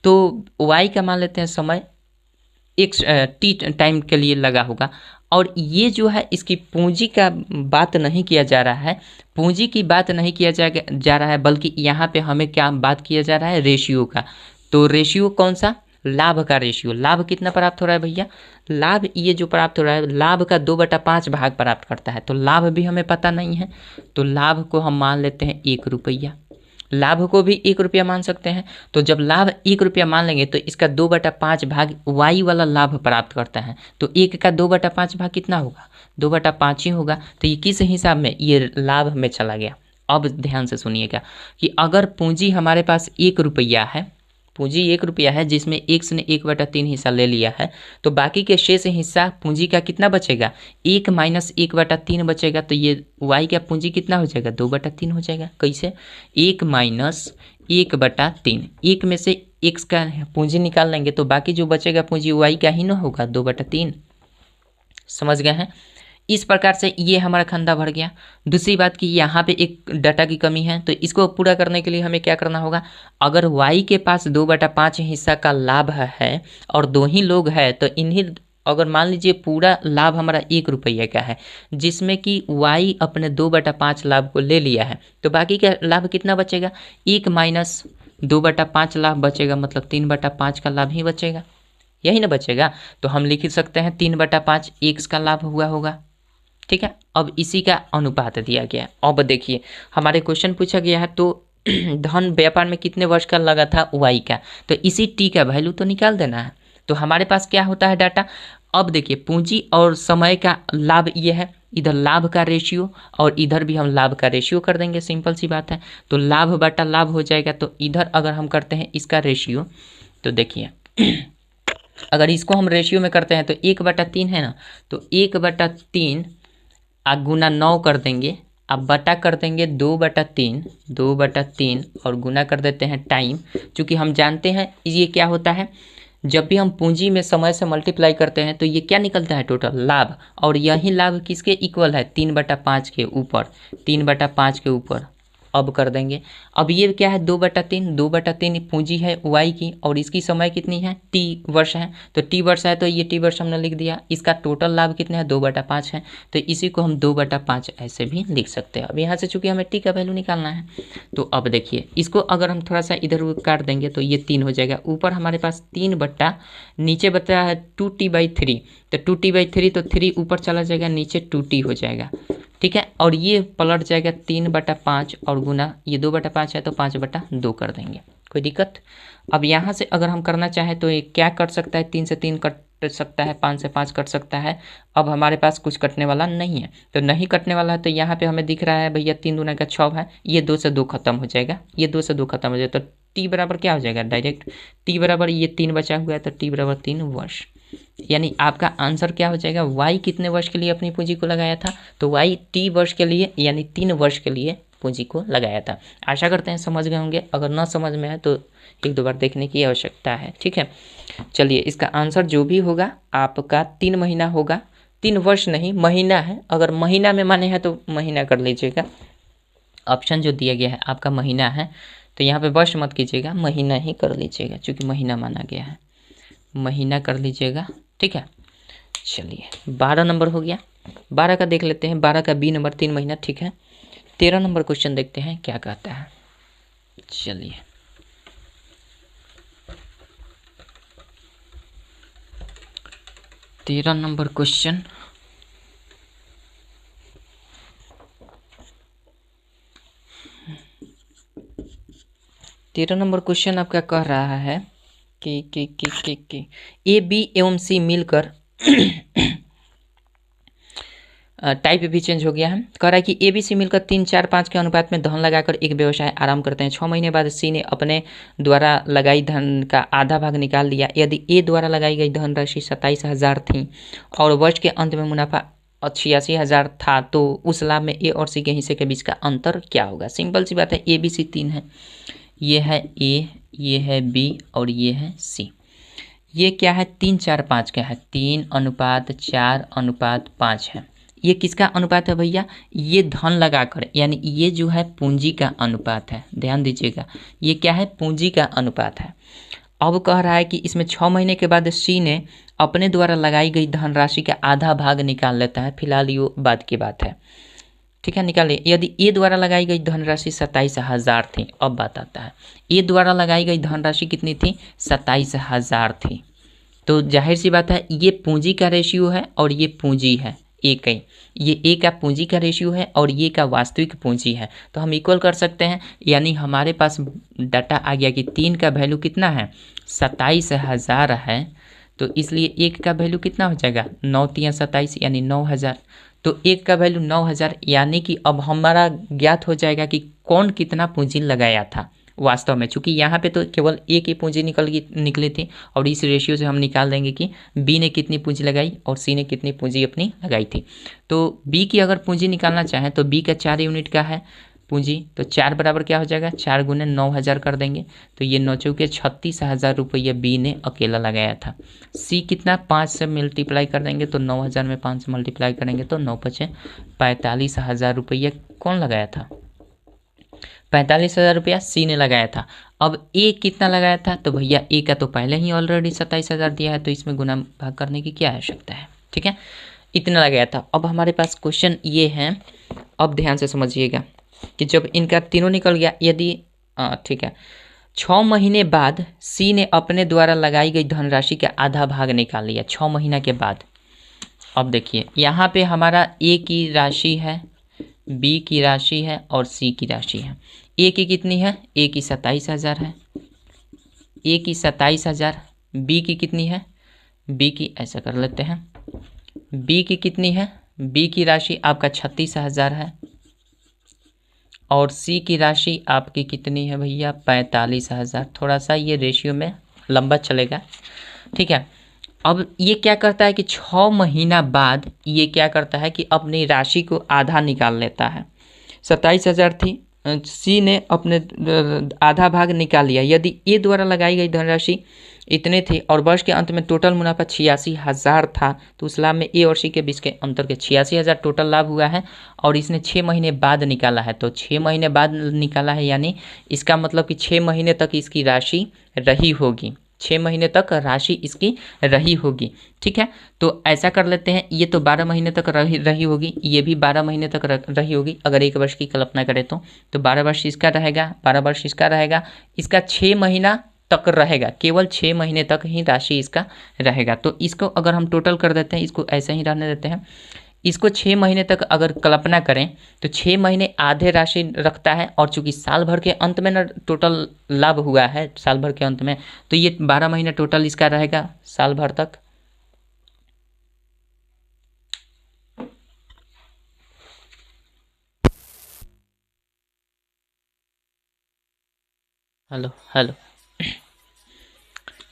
Speaker 1: तो y का मान लेते हैं समय x t टाइम के लिए लगा होगा। और ये जो है इसकी पूंजी का बात नहीं किया जा रहा है, पूंजी की बात नहीं किया जा रहा है, बल्कि यहाँ पे हमें क्या बात किया जा रहा है रेशियो का। तो रेशियो कौन सा, लाभ का रेशियो। लाभ कितना प्राप्त हो रहा है भैया, लाभ ये जो प्राप्त हो रहा है लाभ का 2/5 भाग प्राप्त करता है। तो लाभ भी हमें पता नहीं है, तो लाभ को हम मान लेते हैं 1 रुपया। लाभ को भी 1 रुपया मान सकते हैं। तो जब लाभ 1 रुपया मान लेंगे तो इसका 2/5 भाग वाई वाला लाभ प्राप्त करता है। तो 1 का 2/5 भाग कितना होगा 2/5 ही होगा। तो ये किस हिसाब में ये लाभ में चला गया। अब ध्यान से सुनिएगा कि अगर पूंजी हमारे पास 1 रुपया है, पूंजी 1 रुपया है जिसमें एक्स ने 1/3 हिस्सा ले लिया है, तो बाकी के शेष हिस्सा पूंजी का कितना बचेगा 1 - 1/3 बचेगा। तो ये वाई का पूंजी कितना हो जाएगा 2/3 हो जाएगा। कैसे 1 - 1/3, 1 में से एक्स का पूंजी निकाल लेंगे तो बाकी जो बचेगा पूंजी वाई का ही ना होगा 2/3। समझ गए हैं। इस प्रकार से ये हमारा खंदा भर गया। दूसरी बात कि यहाँ पे एक डाटा की कमी है, तो इसको पूरा करने के लिए हमें क्या करना होगा, अगर y के पास 2/5 हिस्सा का लाभ है और 2 ही लोग हैं, तो इन्हीं अगर मान लीजिए पूरा लाभ हमारा 1 रुपये का है, जिसमें कि y अपने 2/5 लाभ को ले लिया है, तो बाकी का लाभ कितना बचेगा 1 - 2/5 लाभ बचेगा, मतलब 3/5 का लाभ ही बचेगा, यही ना बचेगा। तो हम लिख सकते हैं 3/5 एक्स का लाभ हुआ होगा। ठीक है अब इसी का अनुपात दिया गया है। अब देखिए हमारे क्वेश्चन पूछा गया है, तो धन व्यापार में कितने वर्ष का लगा था वाई का, तो इसी टी का वैल्यू तो निकाल देना है। तो हमारे पास क्या होता है डाटा, अब देखिए पूंजी और समय का लाभ ये है, इधर लाभ का रेशियो और इधर भी हम लाभ का रेशियो कर देंगे, सिंपल सी बात है। तो लाभ बटा लाभ हो जाएगा, तो इधर अगर हम करते हैं इसका रेशियो, तो देखिए अगर इसको हम रेशियो में करते हैं तो 1/3 है ना, तो 1/3 गुना 9 कर देंगे, अब बटा कर देंगे 2/3 और गुना कर देते हैं टाइम। चूँकि हम जानते हैं ये क्या होता है, जब भी हम पूंजी में समय से मल्टीप्लाई करते हैं तो ये क्या निकलता है, टोटल लाभ। और यही लाभ किसके इक्वल है, 3/5 के ऊपर, 3/5 के ऊपर। अब कर देंगे, अब ये क्या है 2/3 पूंजी है वाई की, और इसकी समय कितनी है, टी वर्ष है। तो टी वर्ष है तो ये टी वर्ष हमने लिख दिया। इसका टोटल लाभ कितना है, 2/5 है, तो इसी को हम 2/5 ऐसे भी लिख सकते हैं। अब यहाँ से चूंकि हमें टी का वैल्यू निकालना है, तो अब देखिए इसको अगर हम थोड़ा सा इधर काट देंगे तो ये 3 हो जाएगा। ऊपर हमारे पास 3 नीचे बता है 2t/3, तो 2t/3 तो 3 ऊपर चला जाएगा, नीचे 2t हो जाएगा, ठीक है। और ये पलट जाएगा 3/5 और गुना ये 2/5 है तो 5/2 कर देंगे, कोई दिक्कत। अब यहाँ से अगर हम करना चाहें तो ये क्या कट सकता है, 3 से 3 कट सकता है, 5 से 5 कट सकता है। अब हमारे पास कुछ कटने वाला नहीं है, तो नहीं कटने वाला है तो यहाँ पे हमें दिख रहा है भैया 3 दूना का 6 है, ये 2 से 2 खत्म हो जाएगा, ये 2 से 2 खत्म हो जाएगा। तो टी बराबर क्या हो जाएगा, डायरेक्ट टी बराबर ये 3 बचा हुआ है तो टी बराबर 3 वर्ष। यानी आपका आंसर क्या हो जाएगा, वाई कितने वर्ष के लिए अपनी पूंजी को लगाया था, तो वाई टी वर्ष के लिए यानी 3 वर्ष के लिए पूंजी को लगाया था। आशा करते हैं समझ गए होंगे, अगर ना समझ में आए तो 1-2 बार देखने की आवश्यकता है, ठीक है। चलिए इसका आंसर जो भी होगा आपका 3 महीना होगा, 3 वर्ष नहीं महीना है, अगर महीना में माने हैं तो महीना कर लीजिएगा। ऑप्शन जो दिया गया है आपका महीना है, तो यहाँ पे वर्ष मत कीजिएगा, महीना ही कर लीजिएगा, चूँकि महीना माना गया है, महीना कर लीजिएगा, ठीक है। चलिए 12 नंबर हो गया, 12 का देख लेते हैं, 12 का बी नंबर 3 महीना, ठीक है। 13 नंबर क्वेश्चन देखते हैं क्या कहता है। चलिए 13 नंबर क्वेश्चन, आपका कह रहा है कि ए बी एवं सी मिलकर टाइप भी चेंज हो गया है। कह रहा है कि ए बी सी मिलकर 3, 4, 5 के अनुपात में धन लगाकर एक व्यवसाय आरंभ करते हैं। 6 महीने बाद सी ने अपने द्वारा लगाई धन का आधा भाग निकाल लिया। यदि ए द्वारा लगाई गई धनराशि 27,000 थी और वर्ष के अंत में मुनाफा 86,000 था, तो उस लाभ में ए और सी के हिस्से के बीच का अंतर क्या होगा। सिंपल सी बात है, ए बी सी 3 है, ये है ए, ये है बी और ये है सी। ये क्या है, 3, 4, 5 का है, 3:4:5 है। ये किसका अनुपात है भैया, ये धन लगाकर, यानी ये जो है पूंजी का अनुपात है, ध्यान दीजिएगा, ये क्या है, पूंजी का अनुपात है। अब कह रहा है कि इसमें 6 महीने के बाद सी ने अपने द्वारा लगाई गई धनराशि का आधा भाग निकाल लेता है। फिलहाल ये बाद की बात है, ठीक है, निकालिए। यदि ए द्वारा लगाई गई धनराशि 27,000 थी, अब बात आता है, ए द्वारा लगाई गई धनराशि कितनी थी, 27,000 थी। तो जाहिर सी बात है ये पूंजी का रेशियो है और ये पूंजी है, एक ही, ये ए का पूंजी का रेशियो है और ये का वास्तविक पूंजी है, तो हम इक्वल कर सकते हैं। यानी हमारे पास डाटा आ गया कि 3 का वैल्यू कितना है, 27,000 है, तो इसलिए एक का वैल्यू कितना हो जाएगा, 9×3=27 यानी 9,000। तो एक का वैल्यू 9,000, यानी कि अब हमारा ज्ञात हो जाएगा कि कौन कितना पूंजी लगाया था वास्तव में। चूँकि यहाँ पे तो केवल एक ही पूंजी निकली थी, और इस रेशियो से हम निकाल देंगे कि बी ने कितनी पूंजी लगाई और सी ने कितनी पूंजी अपनी लगाई थी। तो बी की अगर पूंजी निकालना चाहें तो बी का 4 यूनिट का है पूंजी, तो 4 बराबर क्या हो जाएगा, 4 गुने 9,000 कर देंगे, तो ये 9×4=36,000 रुपये बी ने अकेला लगाया था। सी कितना, 5 से मल्टीप्लाई कर देंगे तो 9,000 में 5 से मल्टीप्लाई करेंगे तो 9×5=45,000 रुपये कौन लगाया था, 45,000 रुपया सी ने लगाया था। अब ए कितना लगाया था, तो भैया ए का तो पहले ही ऑलरेडी 27,000 दिया है, तो इसमें गुना भाग करने की क्या आवश्यकता है, ठीक है, इतना लगाया था। अब हमारे पास क्वेश्चन ये है, अब ध्यान से समझिएगा कि जब इनका तीनों निकल गया, यदि ठीक है, 6 महीने बाद सी ने अपने द्वारा लगाई गई धनराशि का आधा भाग निकाल लिया 6 महीना के बाद। अब देखिए यहाँ पे हमारा ए की राशि है, बी की राशि है और सी की राशि है। ए की कितनी है, ए की 27,000 है, ए की 27,000, बी की कितनी है, बी की ऐसा कर लेते हैं बी की कितनी है, बी की राशि आपका 36,000 है और सी की राशि आपकी कितनी है भैया 45,000। थोड़ा सा ये रेशियो में लंबा चलेगा, ठीक है। अब ये क्या करता है कि 6 महीना बाद ये क्या करता है कि अपनी राशि को आधा निकाल लेता है। 27,000 थी, सी ने अपने आधा भाग निकाल लिया। यदि ए द्वारा लगाई गई धनराशि इतने थी और वर्ष के अंत में टोटल मुनाफा 86,000 था, तो उस लाभ में ए और सी के बीच के अंतर के 86,000 टोटल लाभ हुआ है और इसने 6 महीने बाद निकाला है। तो 6 महीने बाद निकाला है यानी इसका मतलब कि 6 महीने तक इसकी राशि रही होगी, 6 महीने तक राशि इसकी रही होगी, ठीक है। तो ऐसा कर लेते हैं, ये तो 12 महीने तक रही होगी, ये भी 12 महीने तक रही होगी। अगर 1 वर्ष की कल्पना करें तो 12 वर्ष इसका रहेगा, 12 वर्ष इसका रहेगा, इसका 6 महीना तक रहेगा, केवल 6 महीने तक ही राशि इसका रहेगा। तो इसको अगर हम टोटल कर देते हैं, इसको ऐसे ही रहने देते हैं, इसको 6 महीने तक अगर कल्पना करें तो 6 महीने आधे राशि रखता है और चूंकि साल भर के अंत में ना टोटल लाभ हुआ है साल भर के अंत में, तो ये 12 महीने टोटल इसका रहेगा साल भर तक। हेलो हेलो,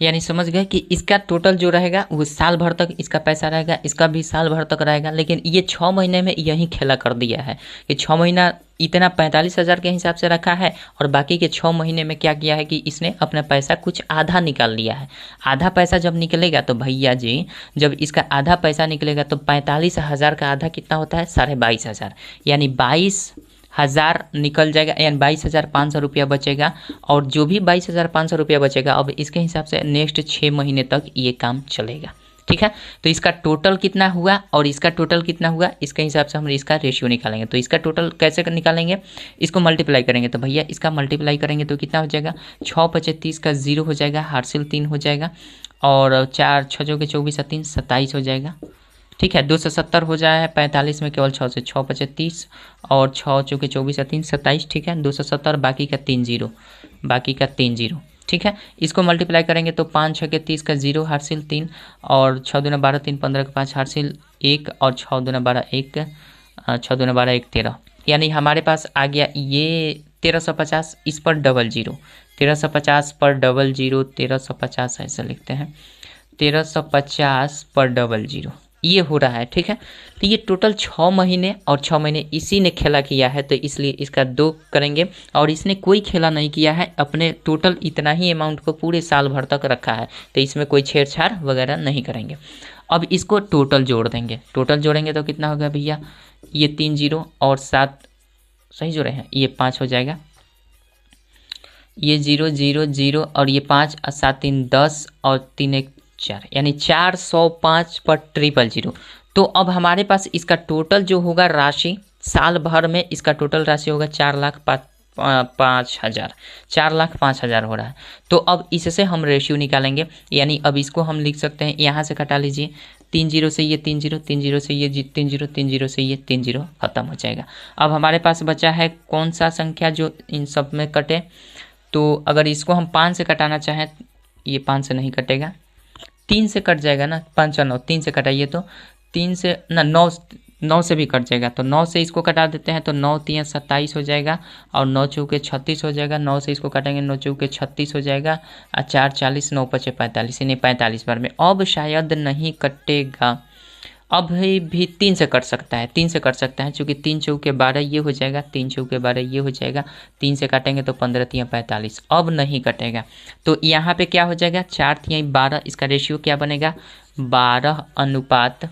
Speaker 1: यानी समझ गए कि इसका टोटल जो रहेगा वो साल भर तक इसका पैसा रहेगा, इसका भी साल भर तक रहेगा। लेकिन ये 6 महीने में यही खेला कर दिया है कि 6 महीना इतना 45,000 के हिसाब से रखा है और बाकी के 6 महीने में क्या किया है कि इसने अपना पैसा कुछ आधा निकाल लिया है। आधा पैसा जब निकलेगा तो भैया जी, जब इसका आधा पैसा निकलेगा तो 45,000 का आधा कितना होता है 22,500, यानी 22,000 निकल जाएगा, यानी 22,500 रुपया बचेगा। और जो भी 22,500 रुपया बचेगा अब इसके हिसाब से नेक्स्ट 6 महीने तक ये काम चलेगा, ठीक है। तो इसका टोटल कितना हुआ और इसका टोटल कितना हुआ, इसके हिसाब से हम इसका रेशियो निकालेंगे। तो इसका टोटल कैसे निकालेंगे, इसको मल्टीप्लाई करेंगे। तो भैया इसका मल्टीप्लाई करेंगे तो कितना हो जाएगा, 6 × 30 का 0 हो जाएगा, हार्सिल 3 हो जाएगा और 4 × 6 = 24 × 3 = 27 हो जाएगा, ठीक है। 270 हो जाए है 45 में, केवल 6 से 6 × 5 = 30 और 6 × 4 = 24 × 3 = 27, ठीक है। 270 बाकी का 3 0, बाकी का 3 0, ठीक है। इसको मल्टीप्लाई करेंगे तो 5 × 6 = 30 का 0 हार्सिल 3 और 6 दूना 12 3 15 का 5 हार्सिल 1 और 6 दूना 12 1 6 दूना 12 1 13, यानी हमारे पास आ गया ये 1350। इस पर डबल 0, 1350 पर डबल 0, 1350 ऐसा लिखते हैं, 1350 पर डबल 0 ये हो रहा है, ठीक है। तो ये टोटल 6 महीने और 6 महीने इसी ने खेला किया है, तो इसलिए इसका 2 करेंगे। और इसने कोई खेला नहीं किया है, अपने टोटल इतना ही अमाउंट को पूरे साल भर तक रखा है, तो इसमें कोई छेड़छाड़ वगैरह नहीं करेंगे। अब इसको टोटल जोड़ देंगे, टोटल जोड़ेंगे तो कितना होगा भैया, ये 3 0 और 7 सही जोड़े हैं, ये 5 हो जाएगा, ये 0 0 0 और ये 5 और 7 3 10 और 3 1 4, यानी 405 पर 000। तो अब हमारे पास इसका टोटल जो होगा राशि साल भर में, इसका टोटल राशि होगा 4,05,000, 4,05,000 हो रहा है। तो अब इससे हम रेशियो निकालेंगे, यानी अब इसको हम लिख सकते हैं, यहाँ से घटा लीजिए, 3 0 से ये 3 0, 3 0 से ये 3 0, 3 0 से ये 3 0 खत्म हो जाएगा। अब हमारे पास बचा है कौन सा संख्या जो इन सब में कटे, तो अगर इसको हम 5 से कटाना चाहें, ये 5 से नहीं कटेगा, 3 से कट जाएगा ना, 5 और 9, 3 से कटाइए तो 3 से ना 9 से भी कट जाएगा, तो 9 से इसको कटा देते हैं तो 9 3 27 हो जाएगा और 9 चौके 36 हो जाएगा, 9 से इसको काटेंगे 9 चौके 36 हो जाएगा और 4 40, 9 5 45, यानी 45 बार में। अब शायद नहीं कटेगा, अब भी 3 से कट सकता है, 3 से कट सकता है, चूँकि 3 चौके 12 ये हो जाएगा, 3 चौके 12 ये हो जाएगा, 3 से काटेंगे तो 15 3 45, अब नहीं कटेगा। तो यहाँ पे क्या हो जाएगा, 4 3 12, इसका रेशियो क्या बनेगा 12 अनुपात,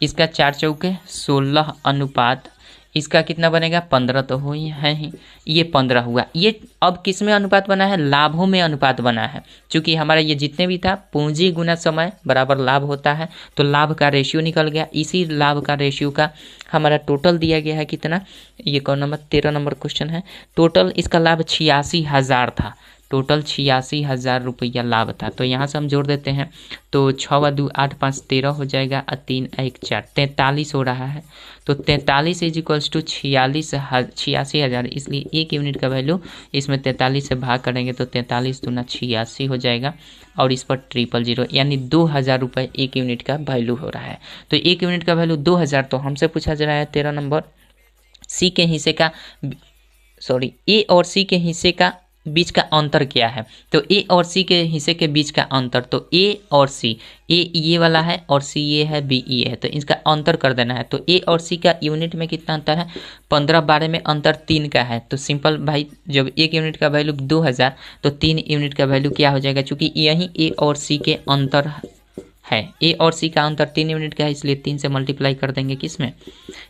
Speaker 1: इसका 4 चौके 16 अनुपात, इसका कितना बनेगा 15, तो हो ही है ही, ये 15 हुआ। ये अब किस में अनुपात बना है, लाभों में अनुपात बना है, क्योंकि हमारा ये जितने भी था पूंजी गुना समय बराबर लाभ होता है, तो लाभ का रेशियो निकल गया। इसी लाभ का रेशियो का हमारा टोटल दिया गया है कितना, ये कौन नंबर 13 नंबर क्वेश्चन है। टोटल इसका लाभ 86,000 था, टोटल 86,000 रुपया लाभ था। तो यहाँ से हम जोड़ देते हैं तो 6 2 8 5 13 हो जाएगा और 3 1 4 43 हो रहा है। तो 43 इज इक्वल्स टू 86,000, इसलिए एक यूनिट का वैल्यू इसमें 43 से भाग करेंगे तो 43 दूना 86 हो जाएगा और इस पर 000 यानी 2,000 रुपये एक यूनिट का वैल्यू हो रहा है। तो एक यूनिट का वैल्यू 2,000। तो हमसे पूछा जा रहा है 13 नंबर सी के हिस्से का ए और सी के हिस्से का बीच का अंतर क्या है। तो ए और सी के हिस्से के बीच का अंतर, तो ए और सी, ए ये वाला है और सी ये है, बी ये है, तो इसका अंतर कर देना है। तो ए और सी का यूनिट में कितना अंतर है, 15-12 में अंतर 3 का है। तो सिंपल भाई जब एक यूनिट का वैल्यू 2,000 तो 3 यूनिट का वैल्यू क्या हो जाएगा, चूँकि यही ए और सी के अंतर है, ए और सी का अंतर 3 यूनिट का है, इसलिए 3 से मल्टीप्लाई कर देंगे किसमें,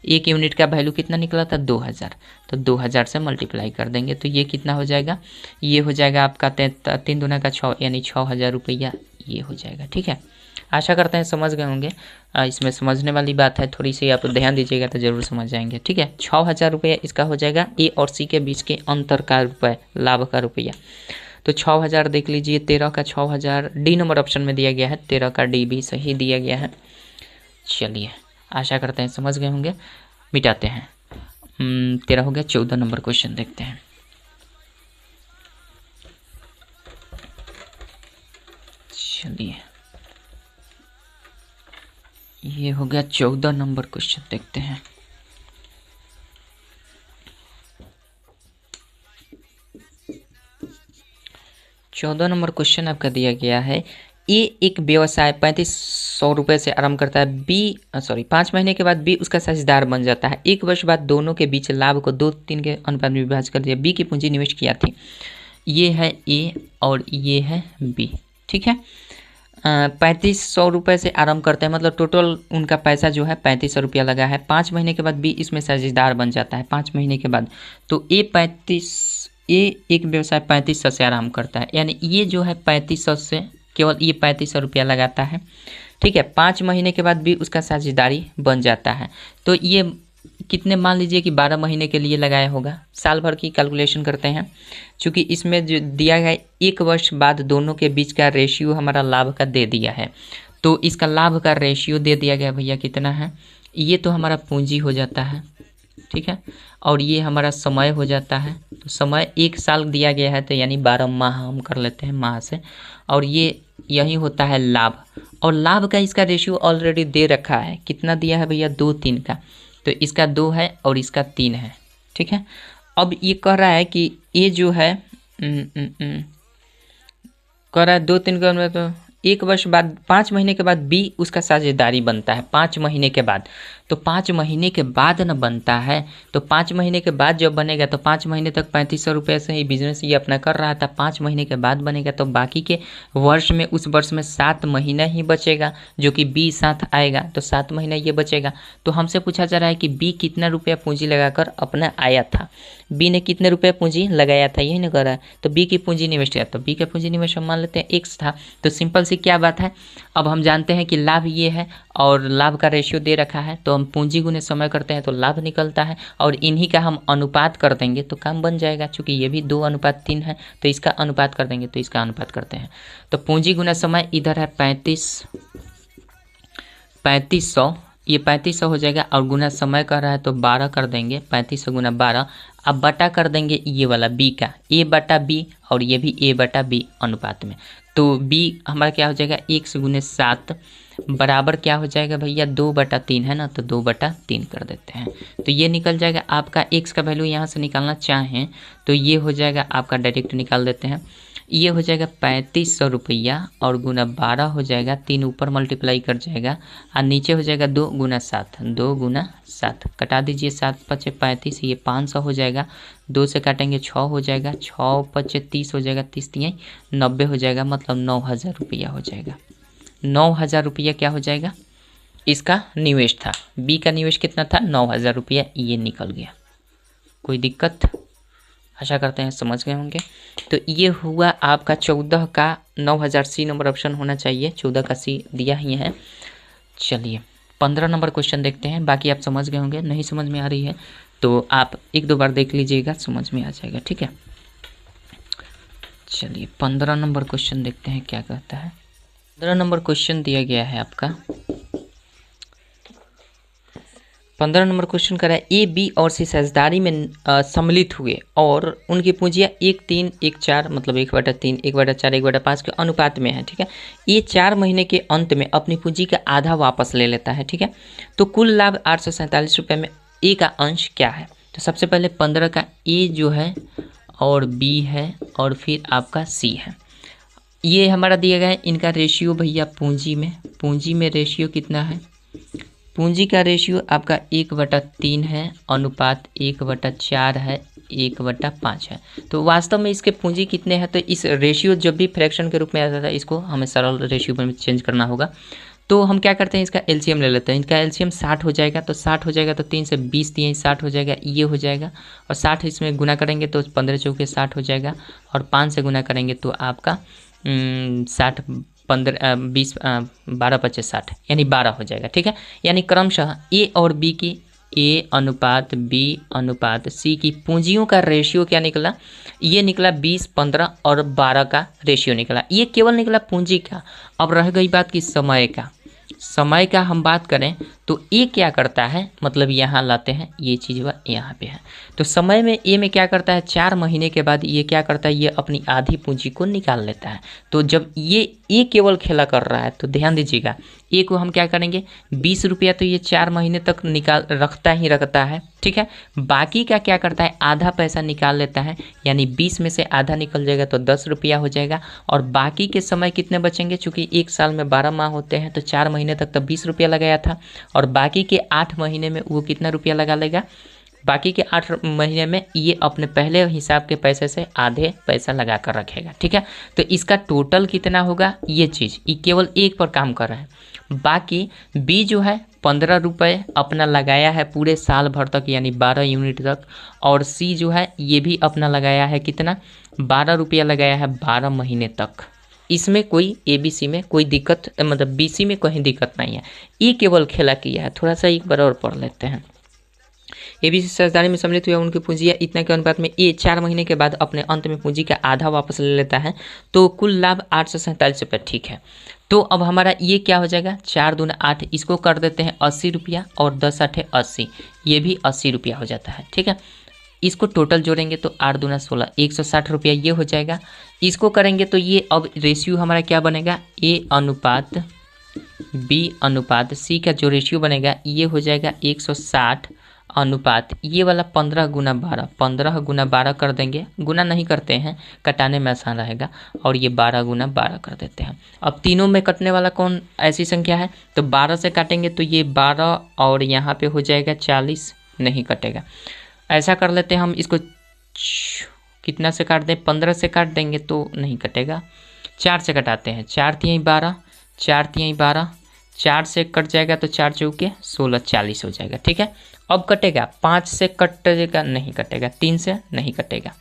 Speaker 1: एक यूनिट का वैल्यू कितना निकला था 2,000, तो 2,000 से मल्टीप्लाई कर देंगे तो ये कितना हो जाएगा, ये हो जाएगा आपका 3 दूना का 6 यानी 6,000 रुपया ये हो जाएगा। ठीक है, आशा करते हैं समझ गए होंगे। इसमें समझने वाली बात है, थोड़ी सी आप ध्यान दीजिएगा तो ज़रूर समझ जाएंगे। ठीक है, 6,000 रुपया इसका हो जाएगा ए और सी के बीच के अंतर का रुपये, लाभ का रुपया। तो 6,000 देख लीजिए, 13 का 6,000 डी नंबर ऑप्शन में दिया गया है, 13 का डी भी सही दिया गया है। चलिए आशा करते हैं समझ गए होंगे, मिटाते हैं। 13 हो गया, 14 नंबर क्वेश्चन देखते हैं। चलिए ये हो गया 14 नंबर क्वेश्चन, देखते हैं। चौदह नंबर क्वेश्चन आपका दिया गया है, ए एक व्यवसाय 3,500 रुपये से आरंभ करता है, 5 महीने के बाद बी उसका साझेदार बन जाता है। 1 वर्ष बाद दोनों के बीच लाभ को 2-3 के अनुपात में विभाजित कर दिया। बी की पूंजी निवेश किया थी, ये है ए और ये है बी। ठीक है, 3,500 रुपये से आरंभ करते हैं, मतलब टोटल उनका पैसा जो है 3,500 रुपया लगा है। 5 महीने के बाद बी इसमें साझेदार बन जाता है 5 महीने के बाद। तो ए एक व्यवसाय 3,500 से आराम करता है, यानी ये जो है 3,500 से केवल ये 3,500 रुपया लगाता है। ठीक है, 5 महीने के बाद भी उसका साझेदारी बन जाता है। तो ये कितने, मान लीजिए कि 12 महीने के लिए लगाया होगा, साल भर की कैलकुलेशन करते हैं। चूँकि इसमें जो दिया गया 1 वर्ष बाद दोनों के बीच का रेशियो हमारा लाभ का दे दिया है, तो इसका लाभ का रेशियो दे दिया गया भैया कितना है, ये तो हमारा पूंजी हो जाता है। ठीक है, और ये हमारा समय हो जाता है। तो समय 1 साल दिया गया है, तो यानी 12 माह हम कर लेते हैं माह से, और ये यही होता है लाभ। और लाभ का इसका रेशियो ऑलरेडी दे रखा है, कितना दिया है भैया 2-3 का, तो इसका 2 है और इसका 3 है। ठीक है, अब ये कह रहा है कि ये जो है कह रहा है 2-3 का, तो 1 वर्ष बाद 5 महीने के बाद बी उसका साझेदारी बनता है 5 महीने के बाद। तो 5 महीने के बाद न बनता है, तो 5 महीने के बाद जब बनेगा तो 5 महीने तक 3,500 रुपये से ही बिजनेस ये अपना कर रहा था। 5 महीने के बाद बनेगा तो बाकी के वर्ष में, उस वर्ष में 7 महीना ही बचेगा, जो कि बी साथ आएगा, तो 7 महीना ये बचेगा। तो हमसे पूछा जा रहा है कि बी कितना रुपया पूंजी लगाकर अपना आया था, बी ने कितने रुपये पूंजी लगाया था, यही ना कर रहा है। तो बी की पूंजी निवेश किया, तो बी का पूंजी निवेश हम मान लेते हैं x था। तो सिंपल सी क्या बात है, अब हम जानते हैं कि लाभ ये है और लाभ का रेशियो दे रखा है, तो हम पूंजी गुने समय करते हैं तो लाभ निकलता है, और इन्हीं का हम अनुपात कर देंगे तो काम बन जाएगा। चूँकि ये भी 2:3 है, तो इसका अनुपात कर देंगे, तो इसका अनुपात करते हैं। तो पूंजी गुना समय इधर है 3500, ये 3500 हो जाएगा, और गुना समय कर रहा है तो 12 कर देंगे, 3500 गुना 12। अब बटा कर देंगे ये वाला बी का, a बटा बी, और ये भी a बटा बी अनुपात में। तो b हमारा क्या हो जाएगा 1 से गुने 7 बराबर क्या हो जाएगा भैया 2/3 है ना, तो 2/3 कर देते हैं। तो ये निकल जाएगा आपका x का वैल्यू, यहाँ से निकालना चाहें तो ये हो जाएगा आपका, डायरेक्ट निकाल देते हैं, ये हो जाएगा 3,500 रुपया, और गुना 12 हो जाएगा, 3 ऊपर मल्टीप्लाई कर जाएगा, और नीचे हो जाएगा 2 गुना 7, 2 गुना 7 कटा दीजिए, 7 पचे 35, ये 500 हो जाएगा, 2 से काटेंगे 6 हो जाएगा, 6 पचे 30 हो जाएगा, 30 तिहाई 90 हो जाएगा, मतलब 9,000 रुपया हो जाएगा। 9,000 रुपया क्या हो जाएगा, इसका निवेश था। बी का निवेश कितना था 9,000 रुपया, ये निकल गया। कोई दिक्कत, आशा करते हैं समझ गए होंगे। तो ये हुआ आपका 14 का 9,000, सी नंबर ऑप्शन होना चाहिए, 14 का सी दिया ही है। चलिए 15 नंबर क्वेश्चन देखते हैं, बाकी आप समझ गए होंगे। नहीं समझ में आ रही है तो आप 1-2 बार देख लीजिएगा, समझ में आ जाएगा। ठीक है, चलिए 15 नंबर क्वेश्चन देखते हैं क्या कहता है। 15 नंबर क्वेश्चन दिया गया है आपका। 15 नंबर क्वेश्चन कर रहा है ए बी और सी साझेदारी में सम्मिलित हुए और उनकी पूंजियाँ 1-3 1-4 मतलब 1/3 1/4 1/5 के अनुपात में है। ठीक है, ये 4 महीने के अंत में अपनी पूंजी का आधा वापस ले लेता है। ठीक है, तो कुल लाभ 847 रुपये में ए का अंश क्या है। तो सबसे पहले 15 का ए जो है और बी है और फिर आपका सी है। ये हमारा दिया गया है। इनका रेशियो भैया पूंजी में रेशियो कितना है। पूंजी का रेशियो आपका 1/3 है, अनुपात 1/4 है, 1/5 है। तो वास्तव में इसके पूंजी कितने हैं, तो इस रेशियो जब भी फ्रैक्शन के रूप में आता है इसको हमें सरल रेशियो में चेंज करना होगा। तो हम क्या करते हैं, इसका एलसीएम ले लेते हैं। इनका एलसीएम 60 हो जाएगा, तो 60 हो जाएगा तो 3 से 20 दिए 60 हो जाएगा, ये हो जाएगा। और 60 इसमें गुना करेंगे तो 15 चौके 60 हो जाएगा, और 5 से गुना करेंगे तो आपका 60 15 20 12 25 60 यानी 12 हो जाएगा। ठीक है, यानी क्रमशः ए और बी की ए अनुपात बी अनुपात सी की पूंजियों का रेशियो क्या निकला, ये निकला 20 15 और 12 का रेशियो निकला। ये केवल निकला पूंजी का। अब रह गई बात कि समय का हम बात करें तो ए क्या करता है, मतलब यहाँ लाते हैं ये चीज़ वह यहाँ पे है। तो समय में ए में क्या करता है, 4 महीने के बाद ये क्या करता है, ये अपनी आधी पूंजी को निकाल लेता है। तो जब ये ए केवल खेला कर रहा है तो ध्यान दीजिएगा, ए को हम क्या करेंगे 20 रुपया तो ये 4 महीने तक रखता है। ठीक है, बाकी का क्या करता है, आधा पैसा निकाल लेता है, यानी 20 में से आधा निकल जाएगा तो 10 रुपया हो जाएगा। और बाकी के समय कितने बचेंगे, चूँकि एक साल में 12 माह होते हैं तो 4 महीने तक तो 20 रुपया लगाया था, और बाकी के 8 महीने में वो कितना रुपया लगा लेगा, बाकी के 8 महीने में ये अपने पहले हिसाब के पैसे से आधे पैसा लगा कर रखेगा। ठीक है, तो इसका टोटल कितना होगा, ये चीज़ ये केवल एक पर काम कर रहा है। बाकी बी जो है 15 रुपये अपना लगाया है पूरे साल भर तक, यानी 12 यूनिट तक। और सी जो है ये भी अपना लगाया है कितना, 12 रुपया लगाया है 12 महीने तक। इसमें कोई ABC में कोई दिक्कत, मतलब BC में कोई दिक्कत नहीं है। ये केवल खेला किया है। थोड़ा सा एक बार और पढ़ लेते हैं। ABC साझेदारी में सम्मिलित हुआ उनकी पूंजियाँ इतना के अनुपात में ए 4 महीने के बाद अपने अंत में पूंजी का आधा वापस ले लेता है, तो कुल लाभ 847 रुपये। ठीक है, तो अब हमारा ये क्या हो जाएगा, 4 दूना 8, इसको कर देते हैं 80 रुपया, और 10 8 80, ये भी 80 रुपया हो जाता है। ठीक है, इसको टोटल जोड़ेंगे तो 8 दूना 16, 160 रुपया ये हो जाएगा। इसको करेंगे तो ये अब रेशियो हमारा क्या बनेगा, ए अनुपात बी अनुपात सी का जो रेशियो बनेगा ये हो जाएगा 160 अनुपात ये वाला 15 गुना 12, 15 गुना 12 कर देंगे, गुना नहीं करते हैं कटाने में आसान रहेगा, और ये 12 गुना 12 कर देते हैं। अब तीनों में कटने वाला कौन ऐसी संख्या है, तो 12 से काटेंगे तो ये 12 और यहाँ पे हो जाएगा 40, नहीं कटेगा। ऐसा कर लेते हैं हम इसको, कितना से काट दें, 15 से काट देंगे तो नहीं कटेगा, 4 से कटाते हैं, 4 तिहाई 12, 4 तिहाई 12, 4 से कट जाएगा तो 4 चौके 16, 40 हो जाएगा। ठीक है, अब कटेगा, 5 से कटेगा, नहीं कटेगा, 3 से नहीं कटेगा,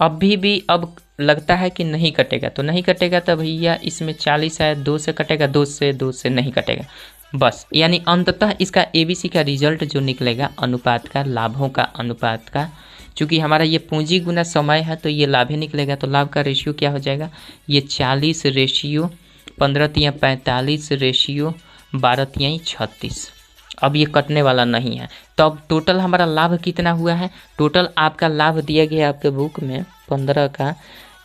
Speaker 1: अभी भी अब लगता है कि नहीं कटेगा, तो नहीं कटेगा तो भैया इसमें 40 है, 2 से कटेगा, 2 से नहीं कटेगा बस। यानी अंततः इसका ABC का रिजल्ट जो निकलेगा अनुपात का, लाभों का अनुपात का, चूँकि हमारा ये पूंजी गुना समय है तो ये लाभ ही निकलेगा, तो लाभ का रेशियो क्या हो जाएगा, ये 40 रेशियो 15 तिहाई 45 रेशियो 12 तिहाई 36। अब ये कटने वाला नहीं है, तो अब टोटल हमारा लाभ कितना हुआ है, टोटल आपका लाभ दिया गया है आपके बुक में 15 का,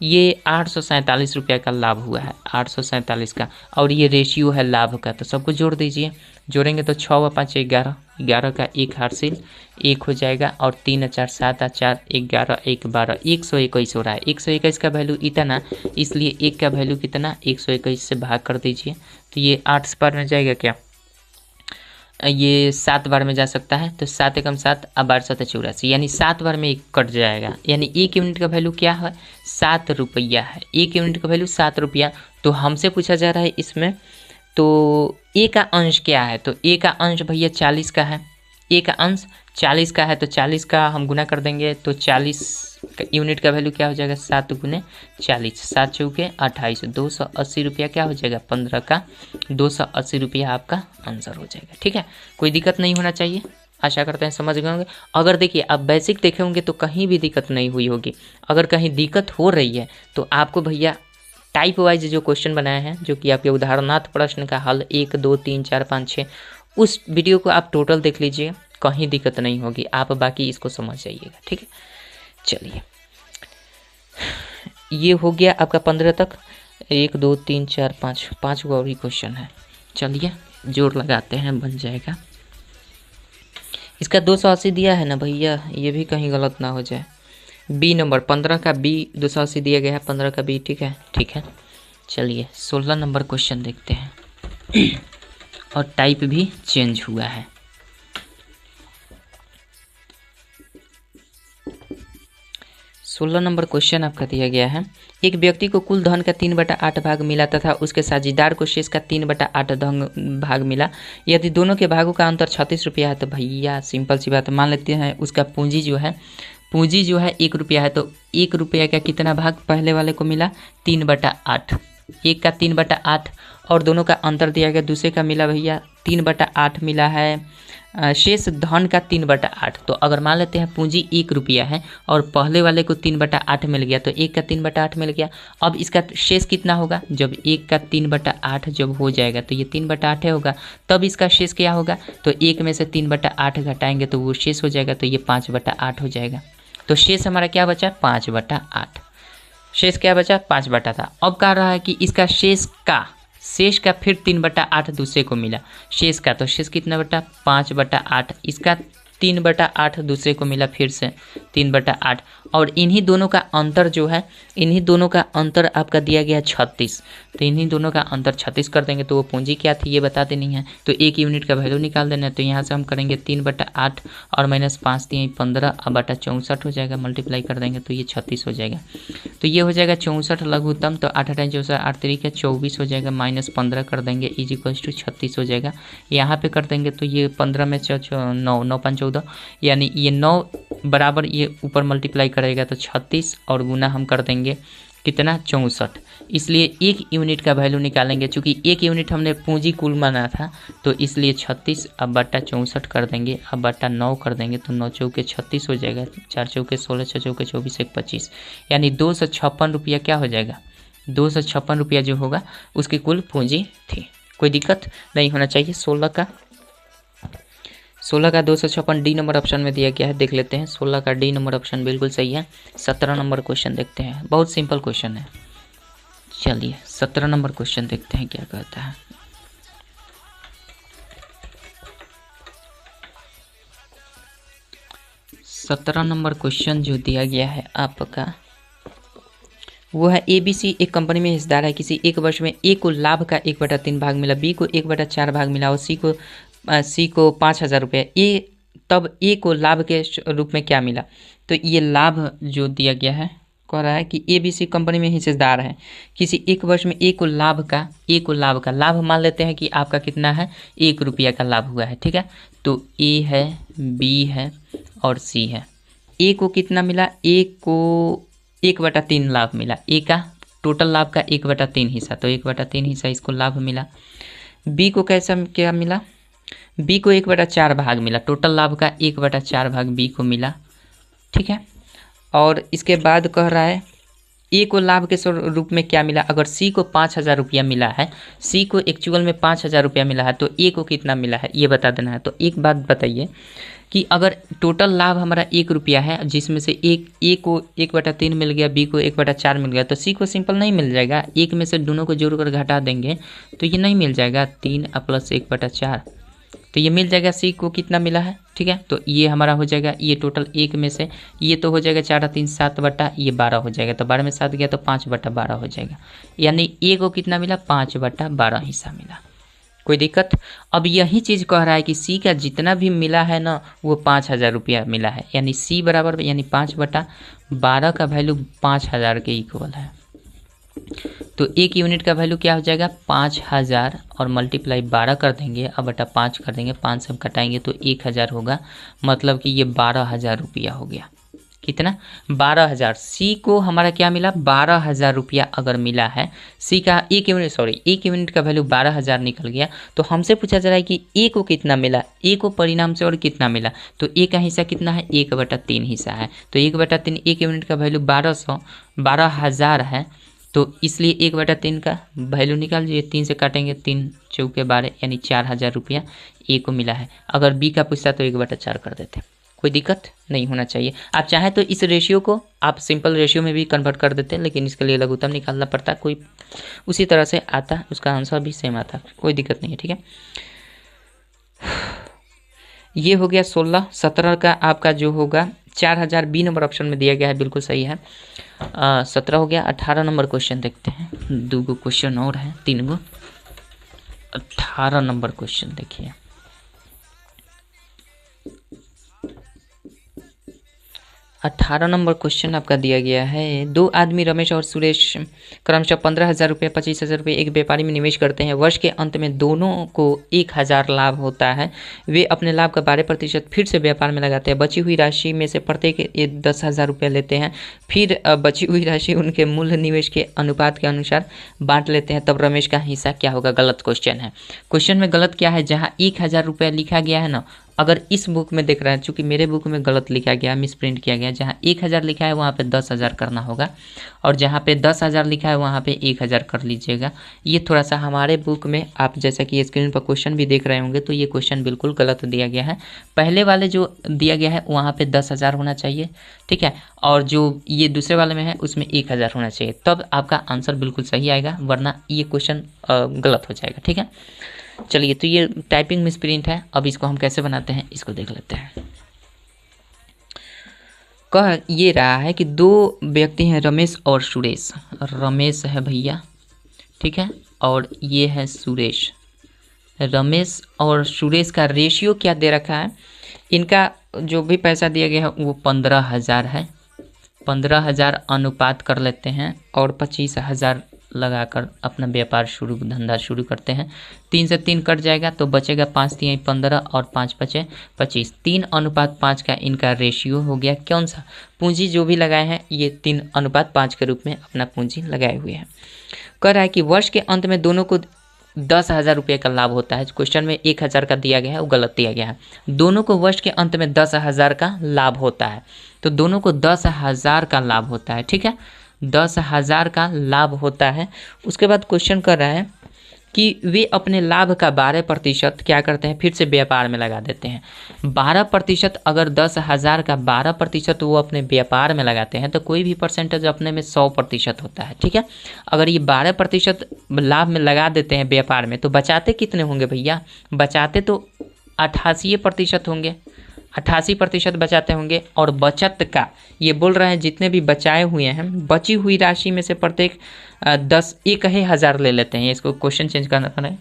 Speaker 1: ये 847 रुपये का लाभ हुआ है, 847 का, और ये रेशियो है लाभ का, तो सबको जोड़ दीजिए। जोड़ेंगे तो 6 व 5 11, 11 का 1 हासिल 1 हो जाएगा, और 3 4 7 4 11 1 12, 121 हो रहा है। 121 का वैल्यू इतना, इसलिए 1 का वैल्यू कितना, 121 से भाग कर दीजिए, तो ये 8 बार में जाएगा क्या, ये 7 बार में जा सकता है, तो 7 एकम 7 अब 8 7 84, यानी 7 बार में 1 कट जाएगा, यानी 1 यूनिट का वैल्यू क्या है, 7 रुपया है। 1 यूनिट का वैल्यू 7 रुपया। तो हमसे पूछा जा रहा है इसमें, तो ए का अंश क्या है, तो ए का अंश भैया 40 का है, ए का अंश 40 का है, तो 40 का हम गुना कर देंगे तो 40 यूनिट का वैल्यू क्या हो जाएगा, 7 गुने 40, 7 चौके 28, 280 रुपया क्या हो जाएगा, 15 का 280 रुपया आपका आंसर हो जाएगा। ठीक है, कोई दिक्कत नहीं होना चाहिए। आशा करते हैं समझ गए होंगे। अगर देखिए आप बेसिक देखे होंगे तो कहीं भी दिक्कत नहीं हुई होगी। अगर कहीं दिक्कत हो रही है तो आपको भैया टाइप वाइज जो क्वेश्चन बनाए हैं, जो कि आपके उदाहरणार्थ प्रश्न का हल 1 2 3 4 5 6, उस वीडियो को आप टोटल देख लीजिए, कहीं दिक्कत नहीं होगी, आप बाकी इसको समझ जाइएगा। ठीक है, चलिए ये हो गया आपका 15 तक। 1 2 3 4 5 5 और ही क्वेश्चन है। चलिए जोड़ लगाते हैं, बन जाएगा। इसका 280 दिया है ना भैया, ये भी कहीं गलत ना हो जाए। बी नंबर 15 का बी 280 दिया गया है, 15 का बी। ठीक है, ठीक है। चलिए 16 नंबर क्वेश्चन देखते हैं और टाइप भी चेंज हुआ है। सोलह नंबर क्वेश्चन आपका दिया गया है, एक व्यक्ति को कुल धन का 3/8 भाग मिला तथा उसके साझेदार को शेष का 3/8 भाग मिला। यदि दोनों के भागों का अंतर 36 रुपया है तो भैया सिंपल सी बात, मान लेते हैं उसका पूंजी जो है 1 रुपया है, तो 1 रुपया का कितना भाग पहले वाले को मिला? 3/8। 1 का 3/8 और दोनों का अंतर दिया गया, दूसरे का मिला भैया 3/8 मिला है, शेष धन का 3/8। तो अगर मान लेते हैं पूंजी 1 रुपया है और पहले वाले को 3/8 मिल गया, तो 1 का 3/8 मिल गया। अब इसका शेष कितना होगा? जब 1 का 3/8 जब हो जाएगा तो ये 3/8 होगा, तब इसका शेष क्या होगा? तो 1 में से 3/8 घटाएंगे तो वो शेष हो जाएगा, तो ये 5/8 हो जाएगा। तो शेष हमारा क्या बचा? 5/8। शेष क्या बचा? 5/8 था। अब कह रहा है कि इसका शेष का फिर 3/8 दूसरे को मिला शेष का, तो शेष कितना बटा? 5/8। इसका 3/8 दूसरे को मिला फिर से 3/8, और इन्हीं दोनों का अंतर जो है, इन्हीं दोनों का अंतर आपका दिया गया 36। तो इन्हीं दोनों का अंतर 36 कर देंगे तो वो पूंजी क्या थी ये बताते नहीं है, तो 1 यूनिट का वैल्यू निकाल देना है। तो यहाँ से हम करेंगे 3/8 और -5 दिए 15 अब बटा 64 हो जाएगा, मल्टीप्लाई कर देंगे तो ये 36 हो जाएगा। तो ये हो जाएगा 64 लघुत्तम, तो 8 × 64 8 तरीके 24 हो जाएगा, -15 कर देंगे = 36 हो जाएगा। यहाँ पे कर देंगे तो ये 15 में 9 9 5 14, यानी ये 9 बराबर ये ऊपर मल्टीप्लाई करेगा तो 36 और गुना हम कर देंगे कितना? 64। इसलिए 1 यूनिट का वैल्यू निकालेंगे, चूँकि 1 यूनिट हमने पूंजी कुल माना था, तो इसलिए 36 अब बटा 64 कर देंगे, अब बटा 9 कर देंगे तो 9 चौके 36 हो जाएगा, 4 चौके 16 6 चौके 24 1 25, यानी 256 रुपया क्या हो जाएगा? 256 रुपया जो होगा उसकी कुल पूंजी थी। कोई दिक्कत नहीं होना चाहिए। 16 का 256 डी नंबर ऑप्शन में दिया गया है, देख लेते हैं। 16 का डी नंबर ऑप्शन बिल्कुल सही है। 17 नंबर क्वेश्चन देखते हैं, बहुत सिंपल क्वेश्चन है। चलिए 17 नंबर क्वेश्चन देखते हैं क्या कहता है। सत्रह नंबर क्वेश्चन जो दिया गया है आपका वो है, ABC एक कंपनी में हिस्सेदार है। किसी एक वर्ष में A को लाभ का 1/3 भाग मिला, B को 1/4 भाग मिला और C को 5,000 रुपये। तब A को लाभ के रूप में क्या मिला? तो ये लाभ जो दिया गया है, कह रहा है कि ABC कंपनी में हिस्सेदार है। किसी एक वर्ष में A को लाभ का लाभ मान लेते हैं कि आपका कितना है? 1 रुपया का लाभ हुआ है। ठीक है, तो A है, B है और C है। A को कितना मिला? A को 1/3 लाभ मिला। A का टोटल लाभ का 1/3 हिस्सा, तो 1/3 हिस्सा इसको लाभ मिला। B को कैसा क्या मिला? B को 1/4 भाग मिला, टोटल लाभ का 1/4 भाग B को मिला। ठीक है, और इसके बाद कह रहा है A को लाभ के रूप में क्या मिला? अगर C को 5,000 रुपया मिला है, C को एक्चुअल में 5,000 रुपया मिला है, तो A को कितना मिला है ये बता देना है। तो एक बात बताइए कि अगर टोटल लाभ हमारा 1 रुपया है, जिसमें से A को 1/3 मिल गया, B को 1/4 मिल गया, तो C को सिंपल नहीं मिल जाएगा। 1 में से दोनों को जोड़कर घटा देंगे तो ये नहीं मिल जाएगा, 3 + 1/4, तो ये मिल जाएगा C को कितना मिला है। ठीक है, तो ये हमारा हो जाएगा, ये टोटल 1 में से ये तो हो जाएगा 4 3 7 बटा ये 12 हो जाएगा, तो 12 में 7 गया तो 5/12 हो जाएगा, यानी A को कितना मिला? 5/12 हिस्सा मिला। कोई दिक्कत? अब यही चीज़ कह रहा है कि C का जितना भी मिला है ना वो 5,000 रुपया मिला है, यानी C बराबर यानी 5/12 का वैल्यू 5,000 के इक्वल है। तो 1 यूनिट का वैल्यू क्या हो जाएगा? 5,000 और मल्टीप्लाई 12 कर देंगे, अब बटा 5 कर देंगे, 5 से हम कटाएंगे तो 1,000 होगा, मतलब कि ये 12,000 रुपया हो गया। कितना 12,000। सी को हमारा क्या मिला 12,000 रुपया अगर मिला है। सी का एक यूनिट का वैल्यू 12,000 निकल गया। तो हमसे पूछा जा रहा है कि ए को कितना मिला, ए को परिणाम से और कितना मिला। तो ए का हिस्सा कितना है 1/3 हिस्सा है। तो 1/3 एक यूनिट का वैल्यू 12,000 है। तो इसलिए 1/3 का वैल्यू निकाल लीजिए, 3 से काटेंगे 3 चौके 12 यानी 4,000 रुपया ए को मिला है। अगर बी का पूछता तो 1/4 कर देते, कोई दिक्कत नहीं होना चाहिए। आप चाहें तो इस रेशियो को आप सिंपल रेशियो में भी कन्वर्ट कर देते हैं, लेकिन इसके लिए लघुत्तम निकालना पड़ता है। कोई उसी तरह से आता, उसका आंसर भी सेम आता, कोई दिक्कत नहीं है। ठीक है, ये हो गया 16। 17 का आपका जो होगा 4,000 बी नंबर ऑप्शन में दिया गया है, बिल्कुल सही है। 17 हो गया। 18 नंबर क्वेश्चन देखते हैं, 2 गो क्वेश्चन और है, 3 गो। 18 नंबर क्वेश्चन देखिए, 18 नंबर क्वेश्चन आपका दिया गया है। 2 आदमी रमेश और सुरेश क्रमशः 15,000 रुपये 25,000 रुपये एक व्यापारी में निवेश करते हैं। वर्ष के अंत में दोनों को 1,000 लाभ होता है। वे अपने लाभ का 12% फिर से व्यापार में लगाते हैं। बची हुई राशि में से प्रत्येक 10,000 रुपये लेते हैं। फिर बची हुई राशि उनके मूल निवेश के अनुपात के अनुसार बांट लेते हैं। तब रमेश का हिस्सा क्या होगा? गलत क्वेश्चन है। क्वेश्चन में गलत क्या है? जहाँ 1,000 रुपये लिखा गया है ना, अगर इस बुक में देख रहे हैं, चूंकि मेरे बुक में गलत लिखा गया, मिस प्रिंट किया गया, जहाँ 1,000 लिखा है वहाँ पे 10,000 करना होगा, और जहाँ पे 10,000 लिखा है वहाँ पे 1,000 कर लीजिएगा। ये थोड़ा सा हमारे बुक में, आप जैसा कि स्क्रीन पर क्वेश्चन भी देख रहे होंगे, तो ये क्वेश्चन बिल्कुल गलत दिया गया है। पहले वाले जो दिया गया है वहाँ पे 10,000 होना चाहिए, ठीक है, और जो ये दूसरे वाले में है उसमें 1,000 होना चाहिए, तब आपका आंसर बिल्कुल सही आएगा, वरना ये क्वेश्चन गलत हो जाएगा। ठीक है, चलिए, तो ये टाइपिंग मिस प्रिंट है। अब इसको हम कैसे बनाते हैं इसको देख लेते हैं। कह ये रहा है कि 2 व्यक्ति हैं, रमेश और सुरेश। रमेश है भैया, ठीक है, और ये है सुरेश। रमेश और सुरेश का रेशियो क्या दे रखा है? इनका जो भी पैसा दिया गया है वो 15,000 है। 15,000 अनुपात कर लेते हैं और 25,000 लगाकर अपना व्यापार धंधा शुरू करते हैं। 3 से 3 कट जाएगा तो बचेगा 5 3 15 और 5 5 25। 3:5 का इनका रेशियो हो गया। कौन सा? पूंजी जो भी लगाए हैं ये 3:5 के रूप में अपना पूंजी लगाए हुए हैं। कह रहा है कि वर्ष के अंत में दोनों को 10,000 रुपये का लाभ होता है। क्वेश्चन में 1,000 का दिया गया है, वो गलत दिया गया है। दोनों को वर्ष के अंत में 10,000 का लाभ होता है, तो दोनों को 10,000 का लाभ होता है। ठीक है, 10,000 का लाभ होता है। उसके बाद क्वेश्चन कर रहा है कि वे अपने लाभ का 12% क्या करते हैं? फिर से व्यापार में लगा देते हैं। 12%, अगर 10,000 का 12% वो अपने व्यापार में लगाते हैं तो कोई भी परसेंटेज अपने में 100% होता है। ठीक है, अगर ये 12% लाभ में लगा देते हैं व्यापार में, तो बचाते कितने होंगे भैया? बचाते तो 88% होंगे, 88% बचाते होंगे। और बचत का ये बोल रहे हैं जितने भी बचाए हुए हैं, बची हुई राशि में से प्रत्येक 1,000 ले लेते हैं। इसको क्वेश्चन चेंज करना पड़ेगा,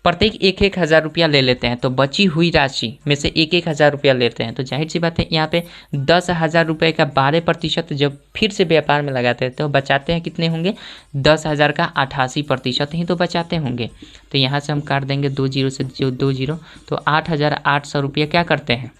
Speaker 1: प्रत्येक 1,000 रुपया ले लेते हैं। तो बची हुई राशि में से 1,000 रुपया लेते हैं, तो जाहिर सी बात है यहाँ पे 10,000 रुपये का 12% जब फिर से व्यापार में लगाते हैं तो बचाते हैं कितने होंगे? 10,000 का 88% ही तो बचाते होंगे। तो यहाँ से हम काट देंगे 2 जीरो से 2 जीरो, तो 8,800 रुपया क्या करते हैं?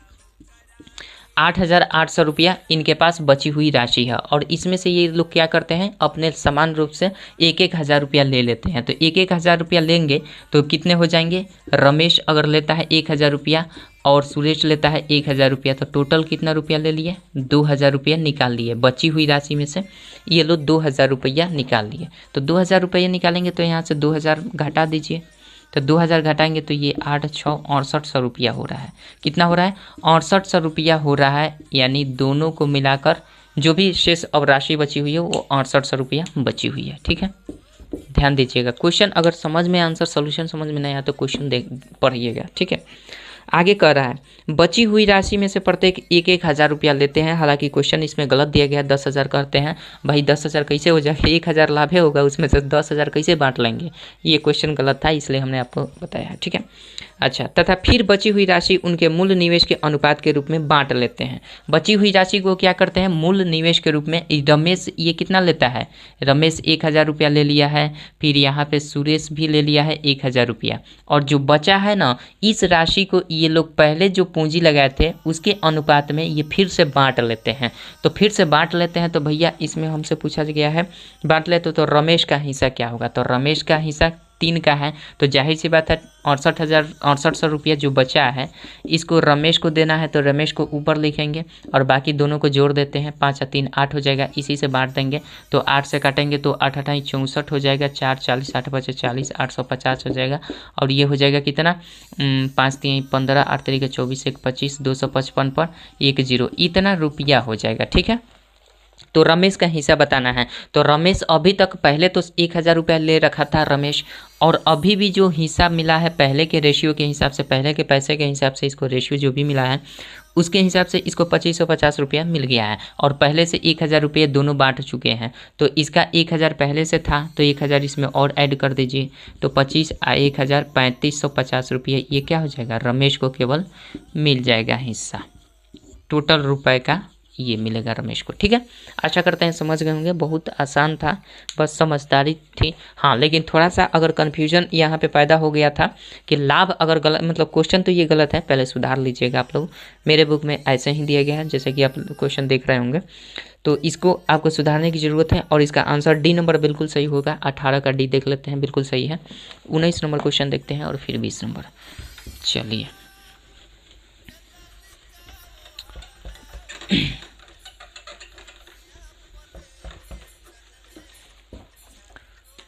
Speaker 1: 8,800 रुपया इनके पास बची हुई राशि है, और इसमें से ये लोग क्या करते हैं? अपने समान रूप से 1,000 रुपया ले लेते हैं। तो 1,000 रुपया लेंगे तो कितने हो जाएंगे? रमेश अगर लेता है 1,000 रुपया और सुरेश लेता है 1,000 रुपया, तो टोटल कितना रुपया ले लिए? 2,000 रुपया निकाल लिए। बची हुई राशि में से ये लोग 2,000 रुपया निकाल लिए। तो 2,000 रुपया निकालेंगे तो यहाँ से 2,000 घटा दीजिए, तो 2,000 घटाएंगे तो ये 8 6 6800 रुपया हो रहा है। कितना हो रहा है? 6800 रुपया हो रहा है। यानी दोनों को मिलाकर जो भी शेष अब राशि बची हुई है वो 6800 रुपया बची हुई है। ठीक है, ध्यान दीजिएगा। क्वेश्चन अगर समझ में, आंसर सोल्यूशन समझ में नहीं आया तो क्वेश्चन देख पढ़िएगा। ठीक है, आगे कह रहा है बची हुई राशि में से प्रत्येक 1,000 रुपया लेते हैं। हालांकि क्वेश्चन इसमें गलत दिया गया है, 10,000 करते हैं। भाई 10,000 कैसे हो जाएगा? 1,000 लाभे होगा, उसमें से 10,000 कैसे बांट लेंगे? ये क्वेश्चन गलत था, इसलिए हमने आपको बताया। ठीक है, अच्छा, तथा फिर बची हुई राशि उनके मूल निवेश के अनुपात के रूप में बांट लेते हैं। बची हुई राशि को क्या करते हैं? मूल निवेश के रूप में। रमेश ये कितना लेता है? रमेश 1,000 रुपया ले लिया है, फिर यहाँ पे सुरेश भी ले लिया है 1,000 रुपया, और जो बचा है ना, इस राशि को ये लोग पहले जो पूंजी लगाए थे उसके अनुपात में ये फिर से बांट लेते हैं। तो फिर से बांट लेते हैं तो भैया इसमें हमसे पूछा गया है बांट लेते तो रमेश का हिस्सा क्या होगा। तो रमेश का हिस्सा 3 का है, तो जाहिर सी बात है 68,000 रुपया जो बचा है इसको रमेश को देना है, तो रमेश को ऊपर लिखेंगे और बाकी दोनों को जोड़ देते हैं। 5 और 3 8 हो जाएगा, इसी से बांट देंगे। तो 8 से काटेंगे तो 8 8 64 हो जाएगा, 4 40 8 5 40 850 हो जाएगा। और ये हो जाएगा कितना 5 3 15 8 3 24 1 25 255 पर 1 0 इतना रुपया हो जाएगा। ठीक है, तो रमेश का हिस्सा बताना है। तो रमेश अभी तक पहले तो 1,000 रुपया ले रखा था रमेश, और अभी भी जो हिस्सा मिला है पहले के रेशियो के हिसाब से, पहले के पैसे के हिसाब से इसको रेशियो जो भी मिला है उसके हिसाब से इसको 2550 रुपया मिल गया है। और पहले से 1,000 रुपये दोनों बांट चुके हैं, तो इसका 1,000 पहले से था तो 1,000 इसमें और ऐड कर दीजिए, तो 25 1,000 3550 रुपये ये क्या हो जाएगा रमेश को केवल मिल जाएगा हिस्सा। टोटल रुपए का ये मिलेगा रमेश को। ठीक है, आशा करते हैं समझ गए होंगे, बहुत आसान था, बस समझदारी थी। हाँ, लेकिन थोड़ा सा अगर कन्फ्यूजन यहाँ पे पैदा हो गया था कि लाभ अगर गलत, मतलब क्वेश्चन तो ये गलत है, पहले सुधार लीजिएगा आप लोग। मेरे बुक में ऐसे ही दिया गया है जैसे कि आप क्वेश्चन देख रहे होंगे, तो इसको आपको सुधारने की ज़रूरत है। और इसका आंसर डी नंबर बिल्कुल सही होगा। 18 का डी देख लेते हैं, बिल्कुल सही है। 19 नंबर क्वेश्चन देखते हैं और फिर 20 नंबर। चलिए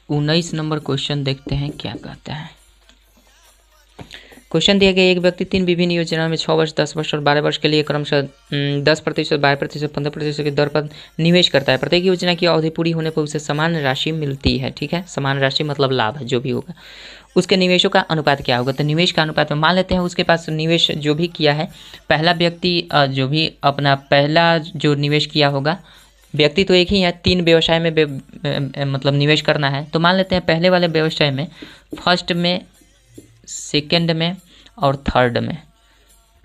Speaker 1: 19 नंबर क्वेश्चन देखते हैं क्या कहता है। क्वेश्चन दिया गया, एक व्यक्ति 3 विभिन्न योजनाओं में 6 वर्ष 10 वर्ष और 12 वर्ष के लिए क्रमशः 10%, 12%, 15% की दर पर निवेश करता है। प्रत्येक योजना की अवधि पूरी होने पर उसे समान राशि मिलती है। ठीक है, समान राशि मतलब लाभ जो भी होगा, उसके निवेशों का अनुपात क्या होगा। तो निवेश का अनुपात में मान लेते हैं उसके पास निवेश जो भी किया है, पहला व्यक्ति जो भी अपना पहला जो निवेश किया होगा, व्यक्ति तो एक ही है, 3 व्यवसाय में मतलब निवेश करना है। तो मान लेते हैं पहले वाले व्यवसाय में, फर्स्ट में, सेकंड में और थर्ड में,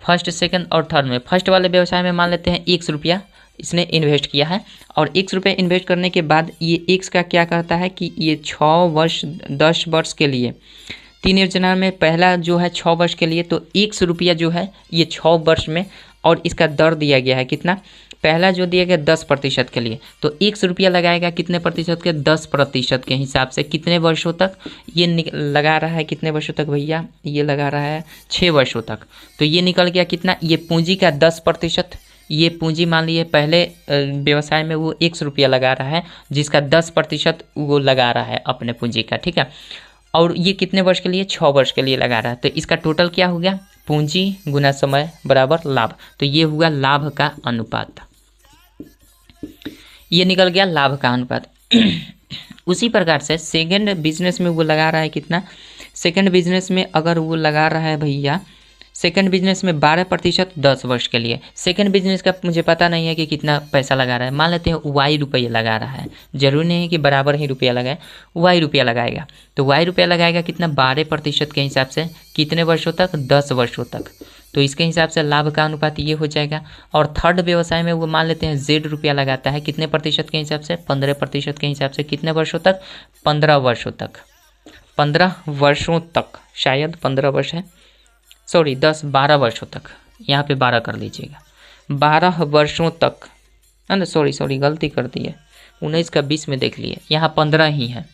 Speaker 1: फर्स्ट सेकंड और थर्ड में, फर्स्ट वाले व्यवसाय में मान लेते हैं 1 रुपया इसने इन्वेस्ट किया है। और 1 रुपये इन्वेस्ट करने के बाद ये एक्स का क्या करता है कि ये 6 वर्ष 10 वर्ष के लिए, 3 योजना में पहला जो है 6 वर्ष के लिए, तो 1 रुपया जो है ये 6 वर्ष में, और इसका दर दिया गया है कितना, पहला जो दिया गया 10% के लिए, तो 1 रुपया लगाएगा कितने प्रतिशत के, 10% के हिसाब से कितने वर्षों तक ये लगा रहा है, कितने वर्षों तक भैया, ये लगा रहा है 6 वर्षों तक। तो ये निकल गया कितना, ये पूंजी का 10%, ये पूंजी मान लीजिए पहले व्यवसाय में वो 1 रुपया लगा रहा है, जिसका 10% वो लगा रहा है अपने पूंजी का। ठीक है, और ये कितने वर्ष के लिए, 6 वर्ष के लिए लगा रहा है। तो इसका टोटल क्या हो गया, पूंजी गुना समय बराबर लाभ। तो ये हुआ लाभ का अनुपात, ये निकल गया लाभ का अनुपात। उसी प्रकार से सेकंड बिजनेस में वो लगा रहा है कितना, सेकंड बिजनेस में अगर वो लगा रहा है भैया, सेकंड बिजनेस में 12% 10 वर्ष के लिए, सेकंड बिजनेस का मुझे पता नहीं है कि कितना पैसा लगा रहा है, मान लेते हैं वाई रुपये लगा रहा है, जरूरी नहीं है कि बराबर ही रुपया लगाए, वाई रुपया लगाएगा। तो वाई रुपया लगाएगा कितना, 12% के हिसाब से, कितने वर्षों तक, 10 वर्षों तक। तो इसके हिसाब से लाभ का अनुपात ये हो जाएगा। और थर्ड व्यवसाय में वो मान लेते हैं जेड रुपया लगाता है, कितने प्रतिशत के हिसाब से, 15% के हिसाब से, कितने वर्षों तक, 15 वर्षों तक, 15 वर्षों तक, शायद 15 वर्ष है, सॉरी 12 वर्षों तक, यहाँ पे 12 कर लीजिएगा, 12 वर्षों तक है ना, सॉरी गलती कर दी है, 19 का 20 में देख लिए, यहाँ 15 ही है,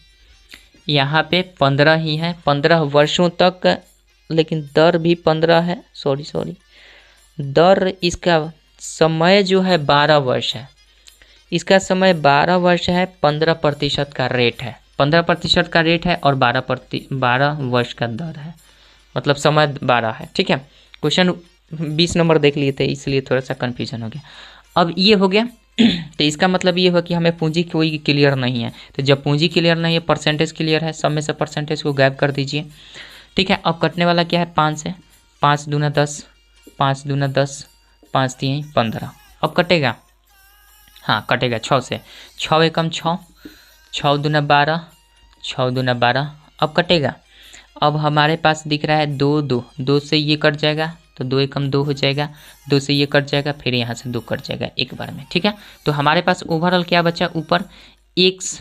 Speaker 1: यहाँ पे 15 ही है, 15 वर्षों तक, लेकिन दर भी 15 है, सॉरी दर, इसका समय जो है 12 वर्ष है, इसका समय 12 वर्ष है, 15% का रेट है, 15% का रेट है और 12 वर्ष का दर है, मतलब समय 12 है। ठीक है, क्वेश्चन 20 नंबर देख लिए थे इसलिए थोड़ा सा कन्फ्यूजन हो गया। अब ये हो गया, तो इसका मतलब ये हो कि हमें पूंजी कोई क्लियर नहीं है, तो जब पूंजी क्लियर नहीं है परसेंटेज क्लियर है, सब में से परसेंटेज को गायब कर दीजिए। ठीक है, अब कटने वाला क्या है, 5 से, 5 दूना 10, 5 दूना 10, 5 3 15, अब कटेगा, हाँ कटेगा 6 से, 6 एकम 6, 6 दूना 12, 6 दूना 12, अब कटेगा। अब हमारे पास दिख रहा है 2 2, 2 से ये कट जाएगा, तो 2 एकम 2 हो जाएगा, 2 से ये कट जाएगा, फिर यहाँ से 2 कट जाएगा एक बार में। ठीक है, तो हमारे पास ओवरऑल क्या बचा, ऊपर x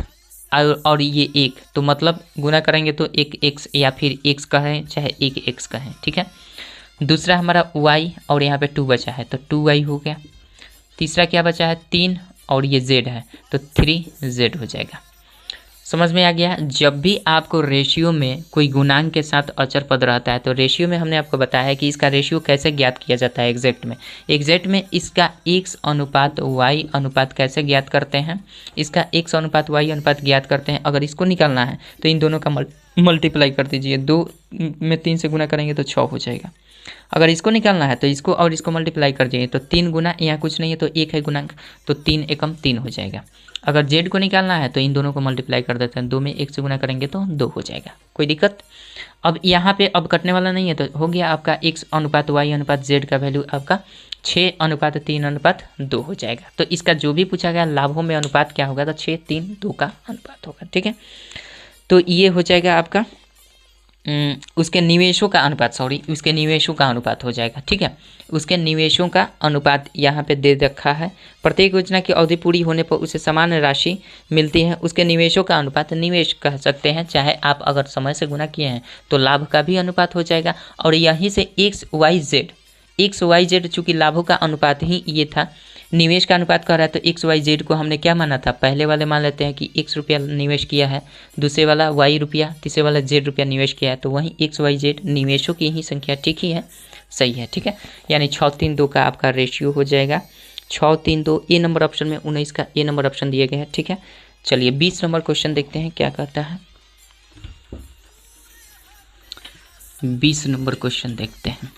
Speaker 1: और ये 1, तो मतलब गुना करेंगे तो एक x या फिर x कहें चाहे एक x कहें। ठीक है, दूसरा हमारा y और यहाँ पे 2 बचा है तो 2y हो गया। तीसरा क्या बचा है 3 और ये z है तो 3z हो जाएगा। समझ में आ गया। जब भी आपको रेशियो में कोई गुणांक के साथ अचर पद रहता है तो रेशियो में हमने आपको बताया है कि इसका रेशियो कैसे ज्ञात किया जाता है एग्जैक्ट में। एग्जैक्ट में इसका x अनुपात y अनुपात कैसे ज्ञात करते हैं, इसका x अनुपात y अनुपात ज्ञात करते हैं। अगर इसको निकालना है तो इन दोनों का मल्टीप्लाई कर दीजिए, 2 में 3 से गुना करेंगे तो 6 हो जाएगा। अगर इसको निकालना है तो इसको और इसको मल्टीप्लाई कर दीजिए तो 3 गुना, यहाँ कुछ नहीं है तो 1 है गुणांक तो 3 एकम 3 हो जाएगा। अगर z को निकालना है तो इन दोनों को मल्टीप्लाई कर देते हैं, 2 में 1 से गुना करेंगे तो 2 हो जाएगा। कोई दिक्कत। अब यहाँ पे अब कटने वाला नहीं है तो हो गया आपका x अनुपात y अनुपात z का वैल्यू आपका 6 अनुपात 3 अनुपात 2 हो जाएगा। तो इसका जो भी पूछा गया लाभों में अनुपात क्या होगा तो 6 3 2 का अनुपात होगा। ठीक है, तो ये हो जाएगा आपका उसके निवेशों का अनुपात, उसके निवेशों का अनुपात हो जाएगा। ठीक है, उसके निवेशों का अनुपात यहाँ पे दे रखा है। प्रत्येक योजना की अवधि पूरी होने पर उसे समान राशि मिलती है, उसके निवेशों का अनुपात निवेश कह सकते हैं। चाहे आप अगर समय से गुना किए हैं तो लाभ का भी अनुपात हो जाएगा। और यहीं से एक्स वाई जेड चूँकि लाभों का अनुपात ही ये था, निवेश का अनुपात कह रहा है तो एक्स वाई जेड को हमने क्या माना था, पहले वाले मान लेते हैं कि x रुपया निवेश किया है, दूसरे वाला y रुपया, तीसरे वाला z रुपया निवेश किया है, तो वहीं एक्स वाई जेड निवेशों की ही संख्या। ठीक ही है, सही है। ठीक है, यानी 6 3 2 का आपका रेशियो हो जाएगा 6 3 2। ए नंबर ऑप्शन में 19 का ए नंबर ऑप्शन दिए गए हैं। ठीक है, चलिए 20 नंबर क्वेश्चन देखते हैं क्या कहता है। 20 नंबर क्वेश्चन देखते हैं।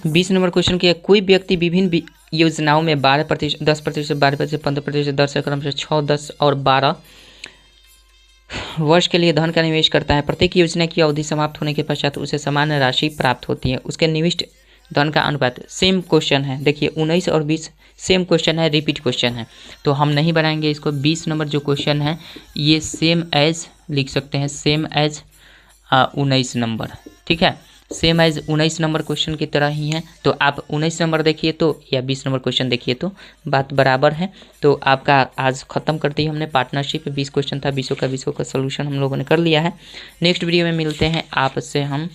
Speaker 1: 20 नंबर क्वेश्चन किया, कोई व्यक्ति विभिन्न योजनाओं में 12%, 10%, 12%, 15% दर से क्रम से 6, 10 और 12 वर्ष के लिए धन का निवेश करता है। प्रत्येक योजना की अवधि समाप्त होने के पश्चात उसे समान राशि प्राप्त होती है। उसके निविष्ट धन का अनुपात। सेम क्वेश्चन है, देखिए 19 और 20 सेम क्वेश्चन है, रिपीट क्वेश्चन है, तो हम नहीं बनाएंगे इसको। 20 नंबर जो क्वेश्चन है ये सेम एज लिख सकते हैं, सेम एज 19 नंबर। ठीक है, सेम एज 19 नंबर क्वेश्चन की तरह ही है। तो आप 19 नंबर देखिए तो या 20 नंबर क्वेश्चन देखिए तो बात बराबर है। तो आपका आज ख़त्म कर दी हमने पार्टनरशिप। 20 क्वेश्चन था, 20 का सोल्यूशन हम लोगों ने कर लिया है। नेक्स्ट वीडियो में मिलते हैं आपसे हम।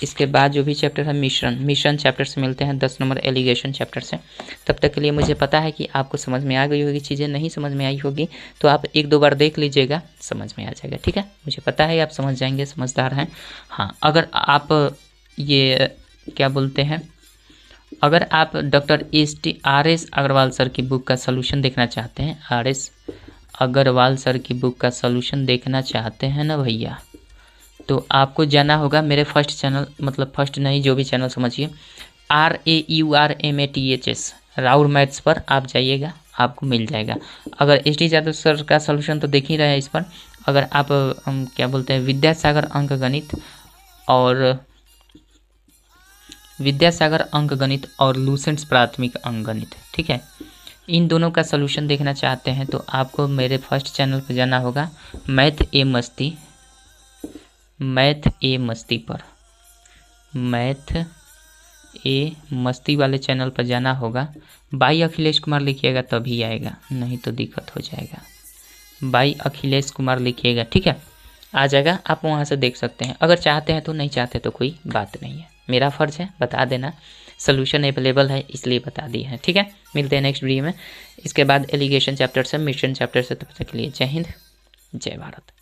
Speaker 1: इसके बाद जो भी चैप्टर है मिश्रण चैप्टर से मिलते हैं, 10 नंबर एलिगेशन चैप्टर से। तब तक के लिए मुझे पता है कि आपको समझ में आ गई होगी, चीज़ें नहीं समझ में आई होगी तो आप 1-2 बार देख लीजिएगा, समझ में आ जाएगा। ठीक है, मुझे पता है आप समझ जाएंगे, समझदार हैं। हाँ, अगर आप ये क्या बोलते हैं, अगर आप डॉक्टर RS अग्रवाल सर की बुक का सलूशन देखना चाहते हैं, RS अग्रवाल सर की बुक का सलूशन देखना चाहते हैं ना भैया, तो आपको जाना होगा मेरे फर्स्ट चैनल, मतलब फर्स्ट नहीं जो भी चैनल समझिए, RAURMATHS राउर मैथ्स पर आप जाइएगा, आपको मिल जाएगा। अगर SD यादव सर का सलूशन तो देख ही रहे हैं इस पर। अगर आप क्या बोलते हैं विद्यासागर अंक गणित और लूसेंट्स प्राथमिक अंक गणित, ठीक है, इन दोनों का सलूशन देखना चाहते हैं तो आपको मेरे फर्स्ट चैनल पर जाना होगा, मैथ ए मस्ती वाले चैनल पर जाना होगा। बाई अखिलेश कुमार लिखिएगा तभी आएगा, नहीं तो दिक्कत हो जाएगा। बाई अखिलेश कुमार लिखिएगा, ठीक है, आ जाएगा, आप वहाँ से देख सकते हैं। अगर चाहते हैं तो, नहीं चाहते तो कोई बात नहीं है, मेरा फ़र्ज़ है बता देना, सॉल्यूशन अवेलेबल है इसलिए बता दिए हैं। ठीक है, मिलते हैं नेक्स्ट वीडियो में। इसके बाद एलिगेशन चैप्टर से, मिश्रण चैप्टर से। तब तक के लिए जय हिंद, जय भारत।